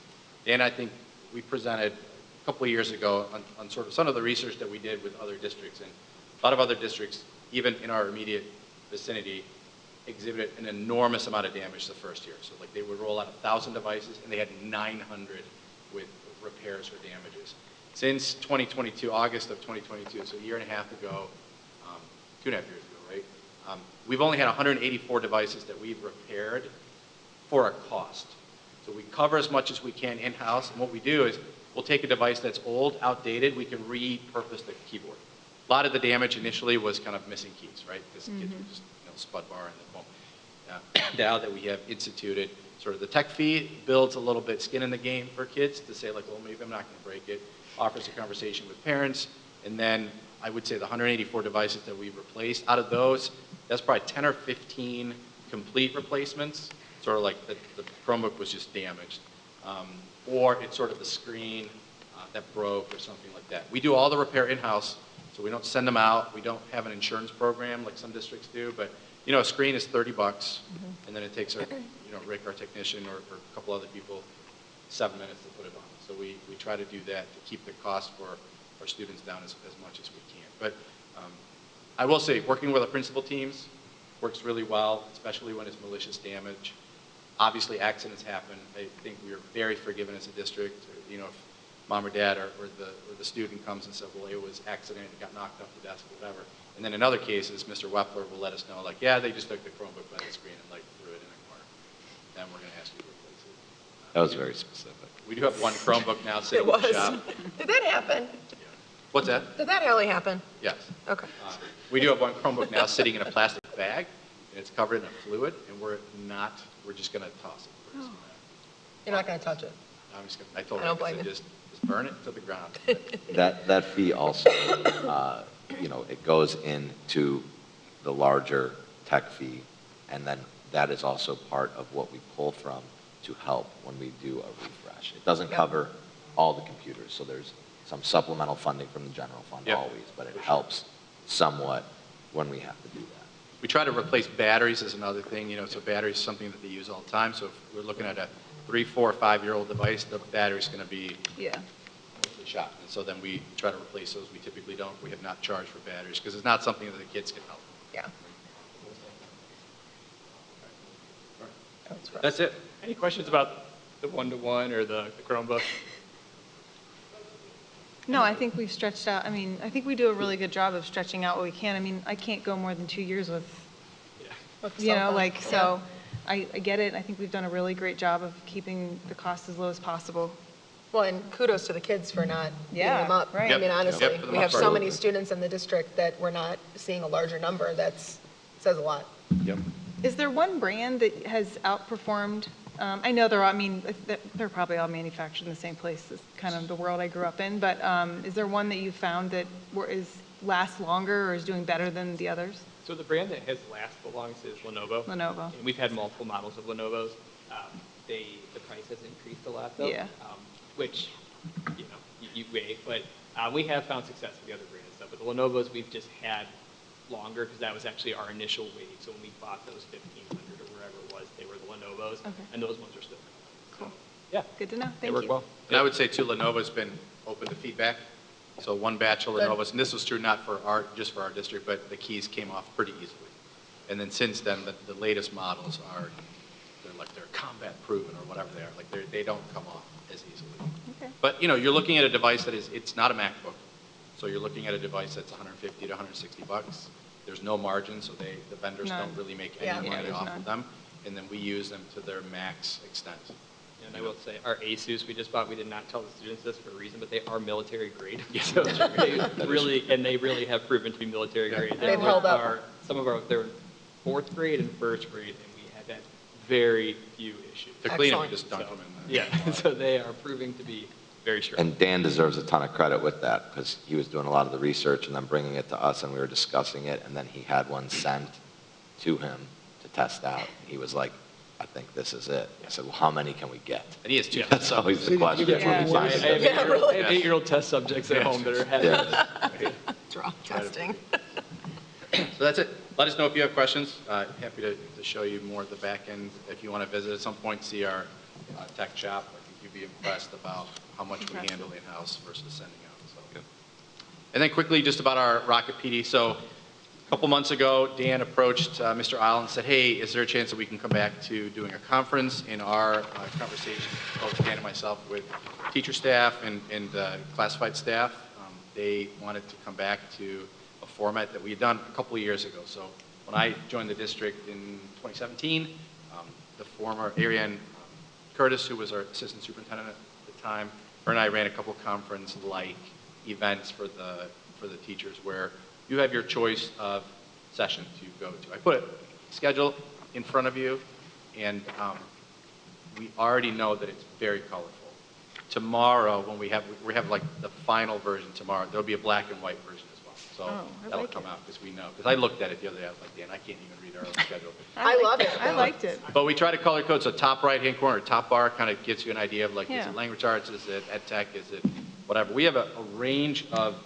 And I think we presented a couple of years ago on sort of some of the research that we did with other districts, and a lot of other districts, even in our immediate vicinity, exhibited an enormous amount of damage the first year. So like they would roll out 1,000 devices, and they had 900 with repairs or damages. Since 2022, August of 2022, so a year and a half ago, 2.5 years ago, right? We've only had 184 devices that we've repaired for a cost. So we cover as much as we can in-house, and what we do is we'll take a device that's old, outdated, we can repurpose the keyboard. A lot of the damage initially was kind of missing keys, right? Because kids would just, spud bar in the phone. Now that we have instituted sort of the tech fee, builds a little bit skin in the game for kids to say like, well, maybe I'm not going to break it, offers a conversation with parents, And then I would say the 184 devices that we've replaced, out of those, that's probably 10 or 15 complete replacements, sort of like the Chromebook was just damaged. Or it's sort of the screen that broke or something like that. We do all the repair in-house, so we don't send them out. We don't have an insurance program like some districts do, but you know, a screen is $30, and then it takes our, you know, Rick, our technician, or a couple other people 7 minutes to put it on. So we try to do that to keep the cost for our students down as much as we can. But I will say, working with our principal teams works really well, especially when it's malicious damage. Obviously, accidents happen. I think we are very forgiving as a district. You know, if mom or dad or the student comes and says, well, it was accident, it got knocked off the desk, or whatever. And then in other cases, Mr. Wepler will let us know, like, yeah, they just took the Chromebook by the screen and like threw it in a corner. Then we're going to ask you to replace it. That was very specific. We do have one Chromebook now sitting in the shop. Did that happen? What's that? Did that really happen? Yes. Okay. We do have one Chromebook now sitting in a plastic bag, and it's covered in a fluid, and we're just going to toss it. We're just gonna, You're not going to touch it? I'm just going to, I told I don't her, I blame said, you. just burn it to the ground. That fee also, you know, it goes into the larger tech fee, and then that is also part of what we pull from to help when we do a refresh. It doesn't cover all the computers, so there's some supplemental funding from the general fund Yep. always, but it helps somewhat when we have to do that. We try to replace batteries as another thing, you know, so batteries is something that they use all the time. So if we're looking at a 3, 4, 5-year-old device, the battery's going to be shot. And so then we try to replace those. We typically don't. We have not charged for batteries because it's not something that the kids can help. Yeah. That's it. Any questions about the one-to-one or the Chromebook? No, I think we've stretched out, I think we do a really good job of stretching out what we can. I can't go more than 2 years with, you know, like, so I get it. I think we've done a really great job of keeping the cost as low as possible. Well, and kudos to the kids for not giving Yeah, them up. right. I mean, Yep. honestly, Yep, for the we most have so part. many students in the district that we're not seeing a larger number. Says a lot. Yep. Is there one brand that has outperformed? I know they're probably all manufactured in the same place as kind of the world I grew up in, but is there one that you found that lasts longer or is doing better than the others? So the brand that has lasted the longest is Lenovo. Lenovo. And we've had multiple models of Lenovo's. The price has increased a lot though. Yeah. Which, you know, you weigh, but we have found success with the other brands stuff. But the Lenovo's we've just had longer because that was actually our initial wave. So when we bought those 1,500 or wherever it was, they were the Lenovo's, Okay. and those ones are still. Cool. Yeah. Good to know. They Thank work you. well. And I would say too, Lenovo's been open to feedback. So one batch of Lenovo's, and this was true not for just for our district, but the keys came off pretty easily. And then since then, the latest models they're combat proven or whatever they are. Like they don't come off as easily. Okay. But you know, you're looking at a device it's not a MacBook. So you're looking at a device that's 150 to 160 bucks. There's no margin, so the vendors None. don't really make Yeah. any Yeah, money there's off none. of them. And then we use them to their max extent. And I will say, our Asus we just bought, we did not tell the students this for a reason, but they are military grade. Yes. So they really have proven to be military grade. They've held up. They're in 4th grade and 1st grade, and we have had very few issues. To clean them, Excellent. just dunk So, them in there. yeah, so they are proving to be very strong. And Dan deserves a ton of credit with that, because he was doing a lot of the research and then bringing it to us, and we were discussing it, and then he had one sent to him to test out. He was like, I think this is it. I said, well, how many can we get? And he has two. That's always the question. get when we one find I it. have really. 8-year-old test subjects at home that are having Yeah. Draw testing. So that's it. Let us know if you have questions. Happy to show you more of the back end. If you want to visit at some point, see our tech shop. I think you'd be impressed about how much we handle in-house versus sending out. So. And then quickly, just about our Rocket PD. So a couple months ago, Dan approached Mr. Isle and said, hey, is there a chance that we can come back to doing a conference? In our conversation, both Dan and myself, with teacher staff and classified staff, they wanted to come back to a format that we had done a couple of years ago. So when I joined the district in 2017, the former Ariane Curtis, who was our assistant superintendent at the time, her and I ran a couple conference-like events for the teachers where you have your choice of session to go to. I put a schedule in front of you, and we already know that it's very colorful. tomorrow, when we have like the final version tomorrow, there'll be a black and white version as well. So I that'll like come it. out, because we know. Because I looked at it the other day, I was like, Dan, I can't even read our own schedule. I love it. I liked it. But we try to color code, so top right-hand corner, top bar kind of gives you an idea of like, is Yeah. it language arts, is it ed tech, is it whatever. We have a range of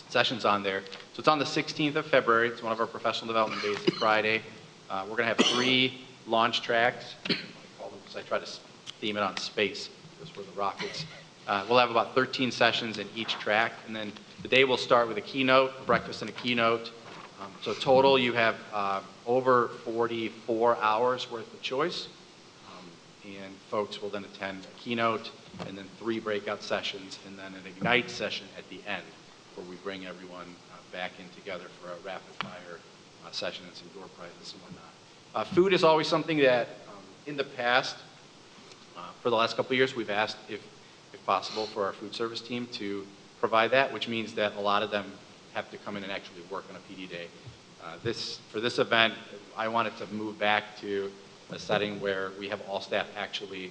sessions on there. So it's on the 16th of February. It's one of our professional development days, it's Friday. We're going to have 3 launch tracks. I call them because I try to theme it on space, because we're the rockets. We'll have about 13 sessions in each track, and then the day will start with a keynote, a breakfast and a keynote. So total, you have over 44 hours worth of choice, and folks will then attend a keynote, and then 3 breakout sessions, and then an Ignite session at the end, where we bring everyone back in together for a rapid-fire session and some door prizes and whatnot. Food is always something that, in the past, for the last couple of years, we've asked if possible for our food service team to provide that, which means that a lot of them have to come in and actually work on a PD day. For this event, I wanted to move back to a setting where we have all staff actually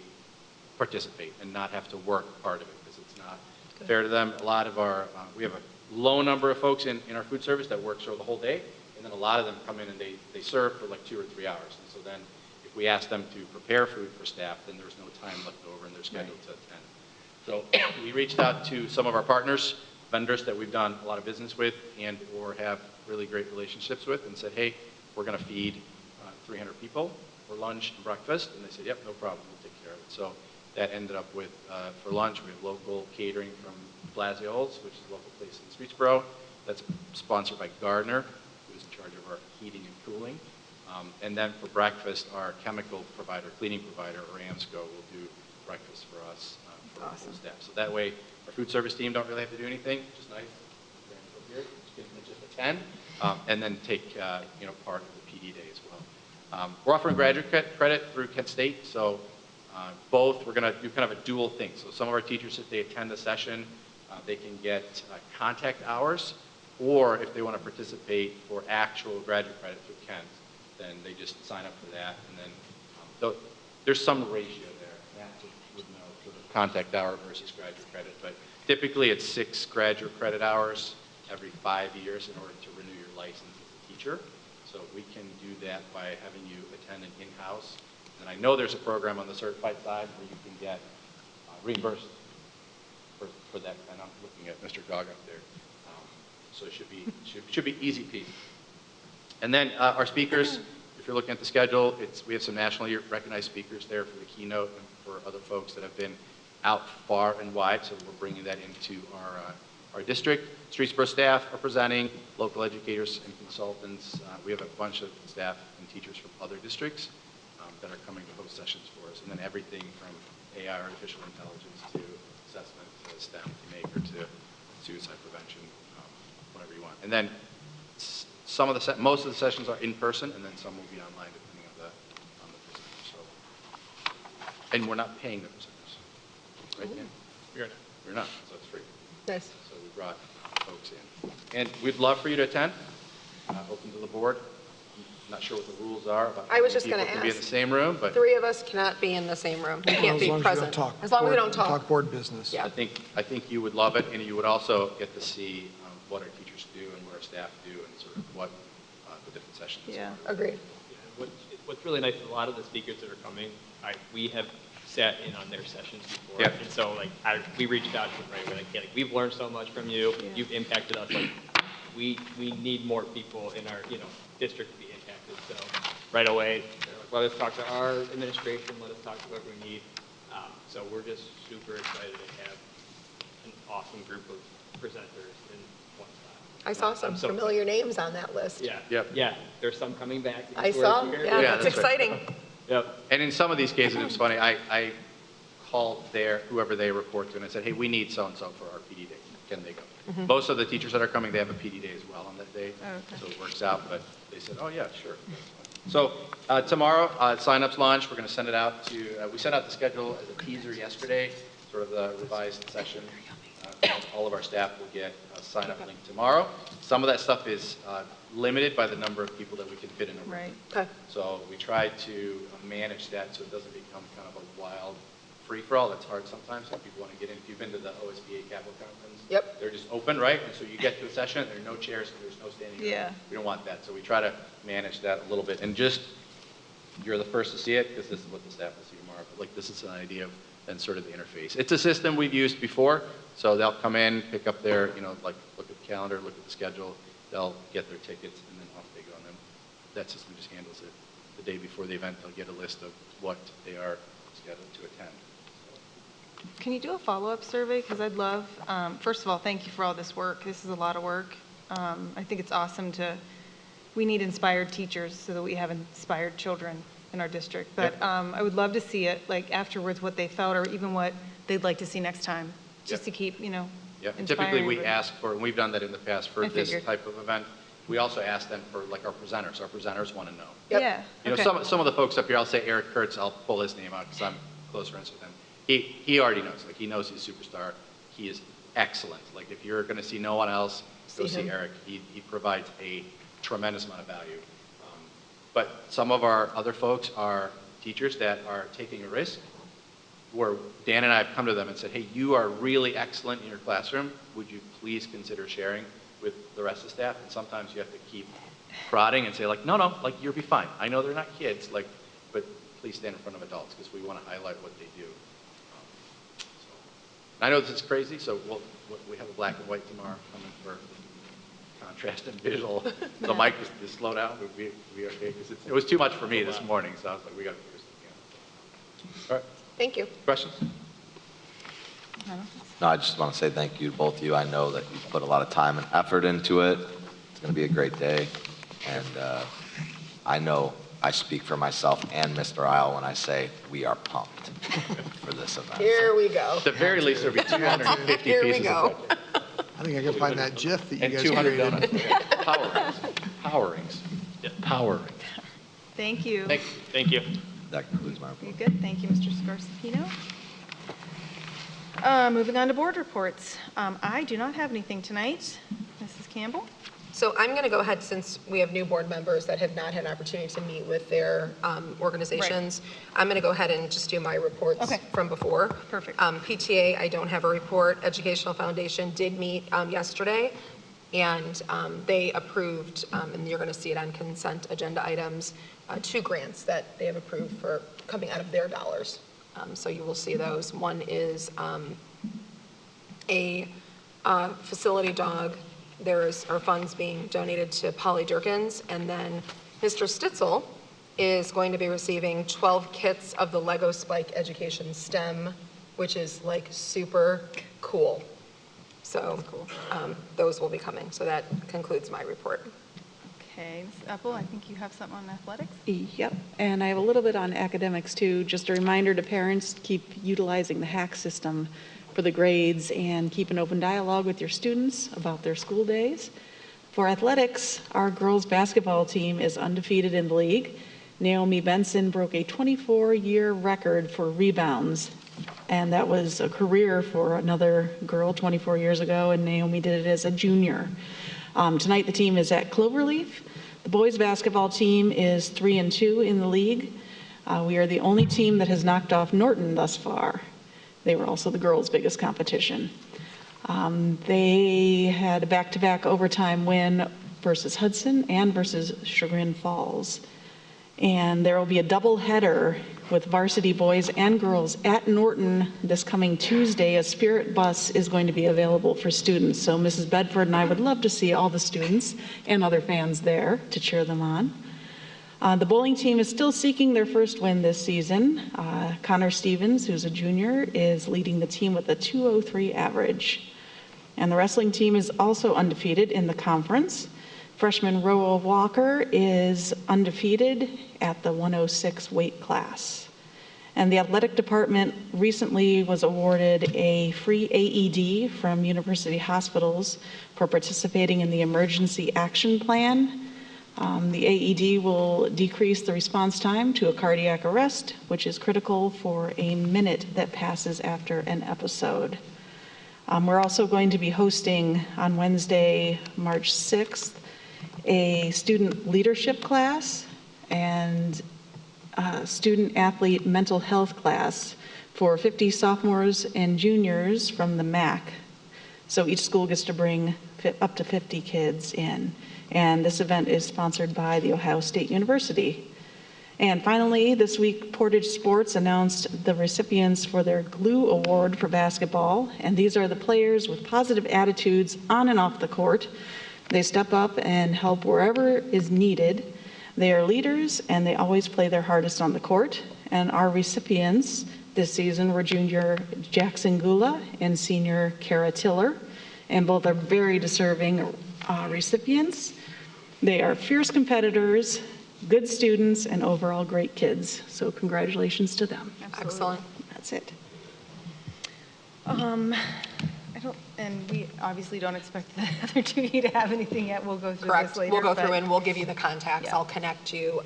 participate and not have to work part of it, because it's not fair to them. A lot of our, we have a low number of folks in our food service that work for the whole day, and then a lot of them come in and they serve for like 2 or 3 hours. And so then if we ask them to prepare food for staff, then there's no time left over and they're scheduled to attend. So we reached out to some of our partners, vendors that we've done a lot of business with and or have really great relationships with, and said, hey, we're going to feed 300 people for lunch and breakfast. And they said, yep, no problem, we'll take care of it. So that ended up with, for lunch, we have local catering from Blasiol's, which is a local place in Streetsboro. That's sponsored by Gardner, who's in charge of our heating and cooling. And then for breakfast, our chemical provider, cleaning provider, or AMSCO, will do breakfast for us, for our full staff. So that way, our food service team don't really have to do anything, which is nice. Here, just attend, and then take part of the PD day as well. We're offering graduate credit through Kent State, so both, we're going to do kind of a dual thing. So some of our teachers, if they attend the session, they can get contact hours, or if they want to participate for actual graduate credit through Kent, then they just sign up for that, and then there's some ratio there. Matt would know for the contact hour versus graduate credit, but typically it's 6 graduate credit hours every 5 years in order to renew your license as a teacher. So we can do that by having you attend an in-house. And I know there's a program on the certified side where you can get reimbursed for that. And I'm looking at Mr. Gog up there. So it should be easy peasy. And then our speakers, if you're looking at the schedule, we have some nationally recognized speakers there for the keynote and for other folks that have been out far and wide. So we're bringing that into our district. Streetsboro staff are presenting, local educators and consultants. We have a bunch of staff and teachers from other districts that are coming to host sessions for us. And then everything from AI, artificial intelligence, to assessment, to STEM, to maker, to suicide prevention, whatever you want. And then most of the sessions are in person, and then some will be online depending on the presenter. So, and we're not paying the presenters, right, Dan? We're not, so it's free. Nice. So we brought folks in. And we'd love for you to attend, open to the board. I'm not sure what the rules are about I how was many just gonna people can be in ask. the same room, but 3 of us cannot be in the same room. We can't As be long as you don't present. talk As long as we board- don't talk. Talk board business. Yeah. I think you would love it, and you would also get to see what our teachers do and what our staff do and sort of what the different sessions Yeah. are. Agreed. What's really nice is a lot of the speakers that are coming, we have sat in on their sessions before. Yeah. And so we reached out to them right away, like, hey, we've learned so much from you. Yeah. You've impacted us. Like, we need more people in our, district to be impacted. So right away, they're like, let us talk to our administration, let us talk to whoever we need. So we're just super excited to have an awesome group of presenters in one spot. I saw some I'm so familiar names on that list. Yeah. Yep. Yeah. There's some coming back. I saw, Here. yeah, Yeah, that's that's right. exciting. Yep. And in some of these cases, it was funny, I called whoever they report to, and I said, hey, we need so-and-so for our PD day. Can they go? Most of the teachers that are coming, they have a PD day as well on that day. Oh, okay. So it works out, but they said, oh, yeah, sure. So tomorrow, sign-ups launch, we're going to send it out to, we sent out the schedule as a teaser yesterday, sort of the revised session. All of our staff will get a sign-up link tomorrow. Some of that stuff is limited by the number of people that we can fit in a room. Right. Okay. So we try to manage that so it doesn't become kind of a wild free-for-all that's hard sometimes if people want to get in. If you've been to the OSBA Capital Conference, Yep. they're just open, right? And so you get to a session, there are no chairs, there's no standing room. Yeah. We don't want that, so we try to manage that a little bit. And just, you're the first to see it, because this is what the staff will see tomorrow, but like this is an idea of, and sort of the interface. It's a system we've used before, so they'll come in, pick up their, you know, like look at the calendar, look at the schedule, they'll get their tickets, and then off they go. And then that system just handles it. The day before the event, they'll get a list of what they are scheduled to attend. Can you do a follow-up survey? Because I'd love, first of all, thank you for all this work. This is a lot of work. I think it's awesome we need inspired teachers so that we have inspired children in our district. But I would love to see it, like afterwards, what they felt or even what they'd like to see next time, just to keep, you know, Yeah, and inspiring typically we everybody. ask for, and we've done that in the past for I this figured. type of event, we also ask them for like our presenters. Our presenters want to know. Yeah. You know, okay. some of the folks up here, I'll say Eric Kurtz, I'll pull his name out because I'm close friends with him. He already knows, like he knows he's a superstar. He is excellent. Like if you're going to see no one else, go see Eric. He provides a tremendous amount of value. But some of our other folks are teachers that are taking a risk, where Dan and I have come to them and said, hey, you are really excellent in your classroom. Would you please consider sharing with the rest of the staff? And sometimes you have to keep prodding and say like, no, like you'll be fine. I know they're not kids, like, but please stand in front of adults because we want to highlight what they do. I know this is crazy, so we have a black and white tomorrow coming for contrast and visual. The mic just slow down. Would be okay because it was too much for me this morning, so I was like, we got to figure something out. All right. Thank you. Questions? No, I just want to say thank you to both of you. I know that you put a lot of time and effort into it. It's going to be a great day. And I know I speak for myself and Mr. Isle when I say we are pumped for this event. Here we go. At the very least, there'll be 250 Here we pieces go. of bread. I think I can find that GIF that you And guys 200 created. donuts. Power rings. Yeah, power rings. Thank you. Thank you. That concludes my report. You good? Thank you, Mr. Scarsapino. Moving on to board reports. I do not have anything tonight. Mrs. Campbell? So I'm going to go ahead, since we have new board members that have not had an opportunity to meet with their organizations. I'm going to go ahead and just do my reports Okay. from before. Perfect. PTA, I don't have a report. Educational Foundation did meet yesterday, and they approved, and you're going to see it on consent agenda items, 2 grants that they have approved for coming out of their dollars. So you will see those. One is a facility dog. There are funds being donated to Polly Durkins, and then Mr. Stitzel is going to be receiving 12 kits of the Lego Spike Education STEM, which is like super cool. So those will be coming. So that concludes my report. Okay, Ms. Epple, I think you have something on athletics? Yep, and I have a little bit on academics too. Just a reminder to parents, keep utilizing the hack system for the grades and keep an open dialogue with your students about their school days. For athletics, our girls basketball team is undefeated in the league. Naomi Benson broke a 24-year record for rebounds, and that was a career for another girl 24 years ago, and Naomi did it as a junior. Tonight the team is at Cloverleaf. The boys basketball team is 3-2 in the league. We are the only team that has knocked off Norton thus far. They were also the girls' biggest competition. They had a back-to-back overtime win versus Hudson and versus Chagrin Falls. And there will be a double-header with varsity boys and girls at Norton this coming Tuesday. A Spirit bus is going to be available for students. So Mrs. Bedford and I would love to see all the students and other fans there to cheer them on. The bowling team is still seeking their first win this season. Connor Stevens, who's a junior, is leading the team with a 203 average. And the wrestling team is also undefeated in the conference. Freshman Roa Walker is undefeated at the 106 weight class. And the athletic department recently was awarded a free AED from University Hospitals for participating in the Emergency Action Plan. The AED will decrease the response time to a cardiac arrest, which is critical for a minute that passes after an episode. We're also going to be hosting on Wednesday, March 6th, a student leadership class and student athlete mental health class for 50 sophomores and juniors from the MAC. So each school gets to bring up to 50 kids in. And this event is sponsored by The Ohio State University. And finally, this week, Portage Sports announced the recipients for their GLUE Award for basketball. And these are the players with positive attitudes on and off the court. They step up and help wherever is needed. They are leaders, and they always play their hardest on the court. And our recipients this season were junior Jackson Gula and senior Kara Tiller, and both are very deserving recipients. They are fierce competitors, good students, and overall great kids. So congratulations to them. Excellent. That's it. And we obviously don't expect the other two to have anything yet. We'll go through Correct. this later. We'll go but- through and we'll give you the contacts. Yeah. I'll connect you.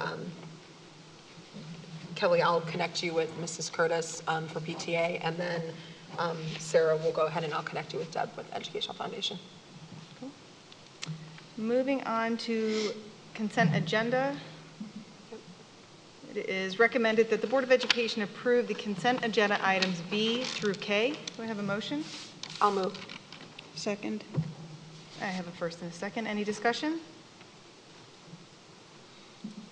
Kelly, I'll connect you with Mrs. Curtis for PTA, and then Sarah will go ahead and I'll connect you with Deb with Educational Foundation. Moving on to consent agenda. It is recommended that the Board of Education approve the consent agenda items B through K. Do I have a motion? I'll move. Second. I have a first and a second. Any discussion?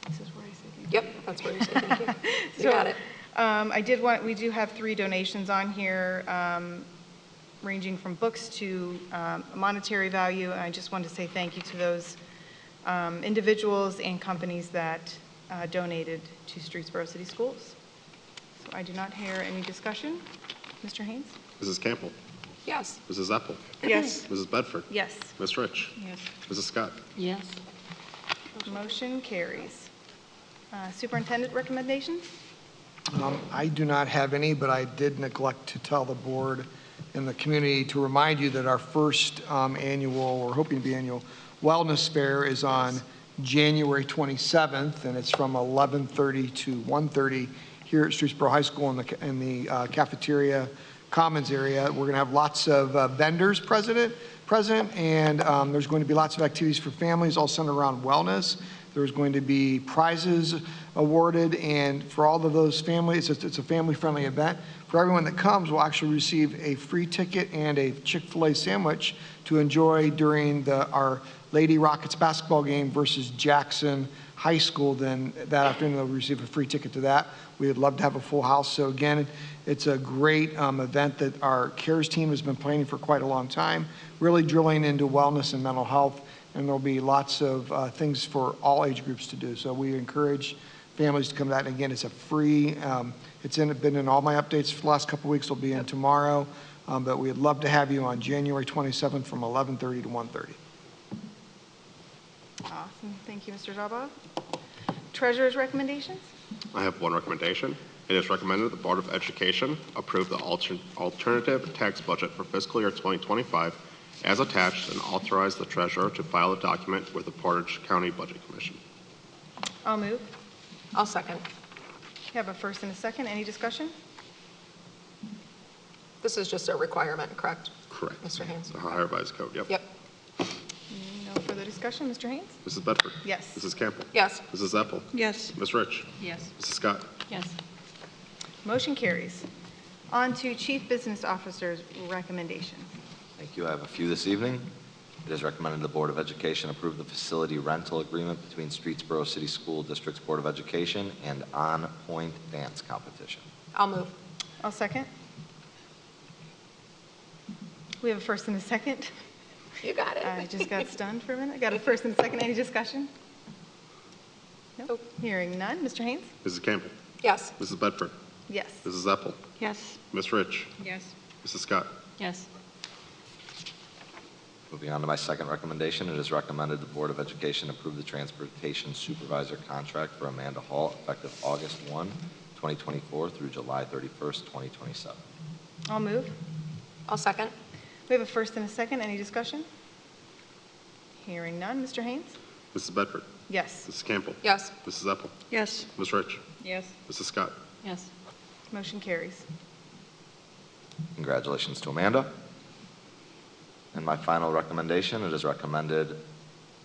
This is where I say thank you. Yep, that's where you say thank you. You So, got it. we do have 3 donations on here, ranging from books to monetary value. And I just wanted to say thank you to those individuals and companies that donated to Streetsboro City Schools. So I do not hear any discussion. Mr. Haynes? Mrs. Campbell. Yes. Mrs. Eppel. Yes. Mrs. Bedford. Yes. Ms. Rich. Yes. Mrs. Scott. Yes. Motion carries. Superintendent recommendations? I do not have any, but I did neglect to tell the board and the community to remind you that our first annual, or hoping to be annual, wellness fair is on January 27th, and it's from 11:30 to 1:30 here at Streetsboro High School in the cafeteria commons area. We're going to have lots of vendors present, and there's going to be lots of activities for families all centered around wellness. There's going to be prizes awarded, and for all of those families, it's a family-friendly event. For everyone that comes, will actually receive a free ticket and a Chick-fil-A sandwich to enjoy during our Lady Rockets basketball game versus Jackson High School. Then that afternoon, they'll receive a free ticket to that. We would love to have a full house. So again, it's a great event that our CARES team has been planning for quite a long time, really drilling into wellness and mental health. And there'll be lots of things for all age groups to do. So we encourage families to come to that. And again, it's a free, it's been in all my updates for the last couple of weeks. It'll be in tomorrow. But we'd love to have you on January 27th from 11:30 to 1:30. Awesome. Thank you, Mr. Zabaugh. Treasurer's recommendations? I have one recommendation. It is recommended the Board of Education approve the alternative tax budget for fiscal year 2025 as attached and authorize the treasurer to file a document with the Portage County Budget Commission. I'll move. I'll second. We have a first and a second. Any discussion? This is just a requirement, correct? Correct. Mr. Haynes? The Ohio Revised Code, yep. Yep. No further discussion. Mr. Haynes? Mrs. Bedford. Yes. Mrs. Campbell. Yes. Mrs. Eppel. Yes. Ms. Rich. Yes. Mrs. Scott. Yes. Motion carries. On to Chief Business Officer's recommendation. Thank you. I have a few this evening. It is recommended the Board of Education approve the facility rental agreement between Streetsboro City School District's Board of Education and On Point Dance Competition. I'll move. I'll second. We have a first and a second. You got it. I just got stunned for a minute. Got a first and a second. Any discussion? Nope. Hearing none. Mr. Haynes? Mrs. Campbell. Yes. Mrs. Bedford. Yes. Mrs. Eppel. Yes. Ms. Rich. Yes. Mrs. Scott. Yes. Moving on to my second recommendation, it is recommended the Board of Education approve the transportation supervisor contract for Amanda Hall effective August 1, 2024 through July 31st, 2027. I'll move. I'll second. We have a first and a second. Any discussion? Hearing none. Mr. Haynes? Mrs. Bedford. Yes. Mrs. Campbell. Yes. Mrs. Eppel. Yes. Ms. Rich. Yes. Mrs. Scott. Yes. Motion carries. Congratulations to Amanda. And my final recommendation, it is recommended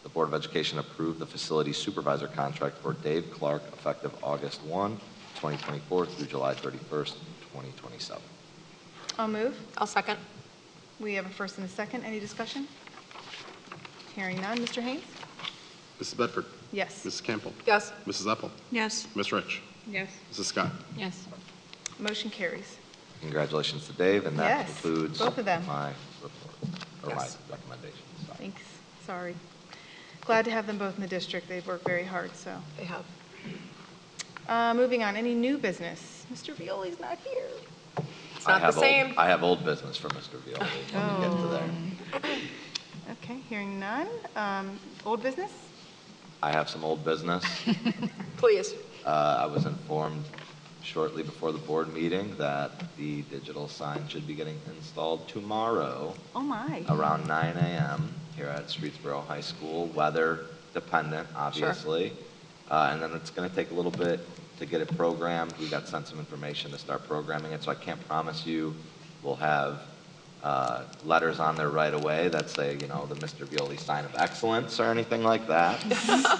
the Board of Education approve the facility supervisor contract for Dave Clark effective August 1, 2024 through July 31st, 2027. I'll move. I'll second. We have a first and a second. Any discussion? Hearing none. Mr. Haynes? Mrs. Bedford? Yes. Mrs. Campbell? Yes. Mrs. Epple? Yes. Ms. Rich? Yes. Mrs. Scott? Yes. Motion carries. Congratulations to Dave, and that Yes, concludes both of them. my report, or my Yes. recommendations. So. Thanks. Sorry. Glad to have them both in the district. They've worked very hard, so. They have. Moving on, any new business? Mr. Violi's not here. It's not the same. I have old business for Mr. Violi when we get to there. Okay, hearing none. Old business? I have some old business. Please. I was informed shortly before the board meeting that the digital sign should be getting installed tomorrow Oh, my. around 9 a.m. here at Streetsboro High School, weather dependent, obviously. And then it's going to take a little bit to get it programmed. We got sent some information to start programming it, so I can't promise you we'll have letters on there right away that say, you know, the Mr. Violi sign of excellence or anything like that.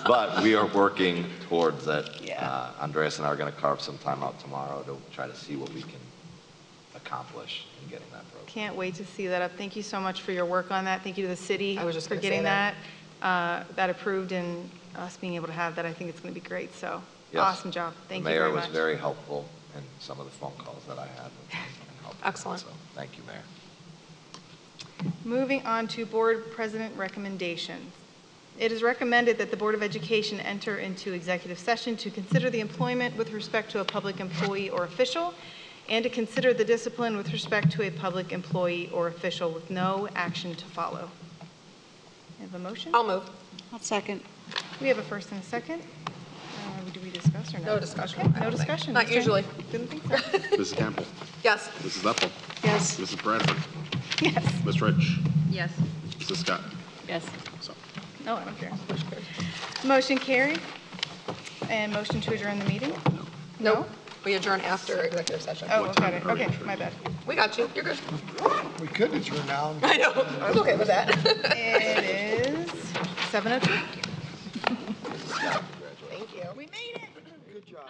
But we are working towards it. Yeah. Andreas and I are going to carve some time out tomorrow to try to see what we can accomplish in getting that program. Can't wait to see that up. Thank you so much for your work on that. Thank you to the city I was just for gonna say getting that. that approved and us being able to have that. I think it's going to be great, so Yes. awesome job. Thank you very The mayor much. was very helpful in some of the phone calls that I had with him. and helped. Excellent. So, thank you, Mayor. Moving on to board president recommendations. It is recommended that the Board of Education enter into executive session to consider the employment with respect to a public employee or official, and to consider the discipline with respect to a public employee or official with no action to follow. I have a motion? I'll move. I'll second. We have a first and a second. Do we discuss or no? No discussion, Okay, I no don't think. discussion. Not Mr. usually. Didn't think so. Mrs. Campbell? Yes. Mrs. Epple? Yes. Mrs. Bradford? Yes. Ms. Rich? Yes. Mrs. Scott? Yes. So, No, I don't care. Motion carried. And motion to adjourn the meeting? Nope. We adjourn after executive session. Oh, What got time it. are we Okay, adjourning? my bad. We got you. You're good. We could adjourn now. I know. I'm okay with that. It is 7:02. Thank you. We made it. Good job.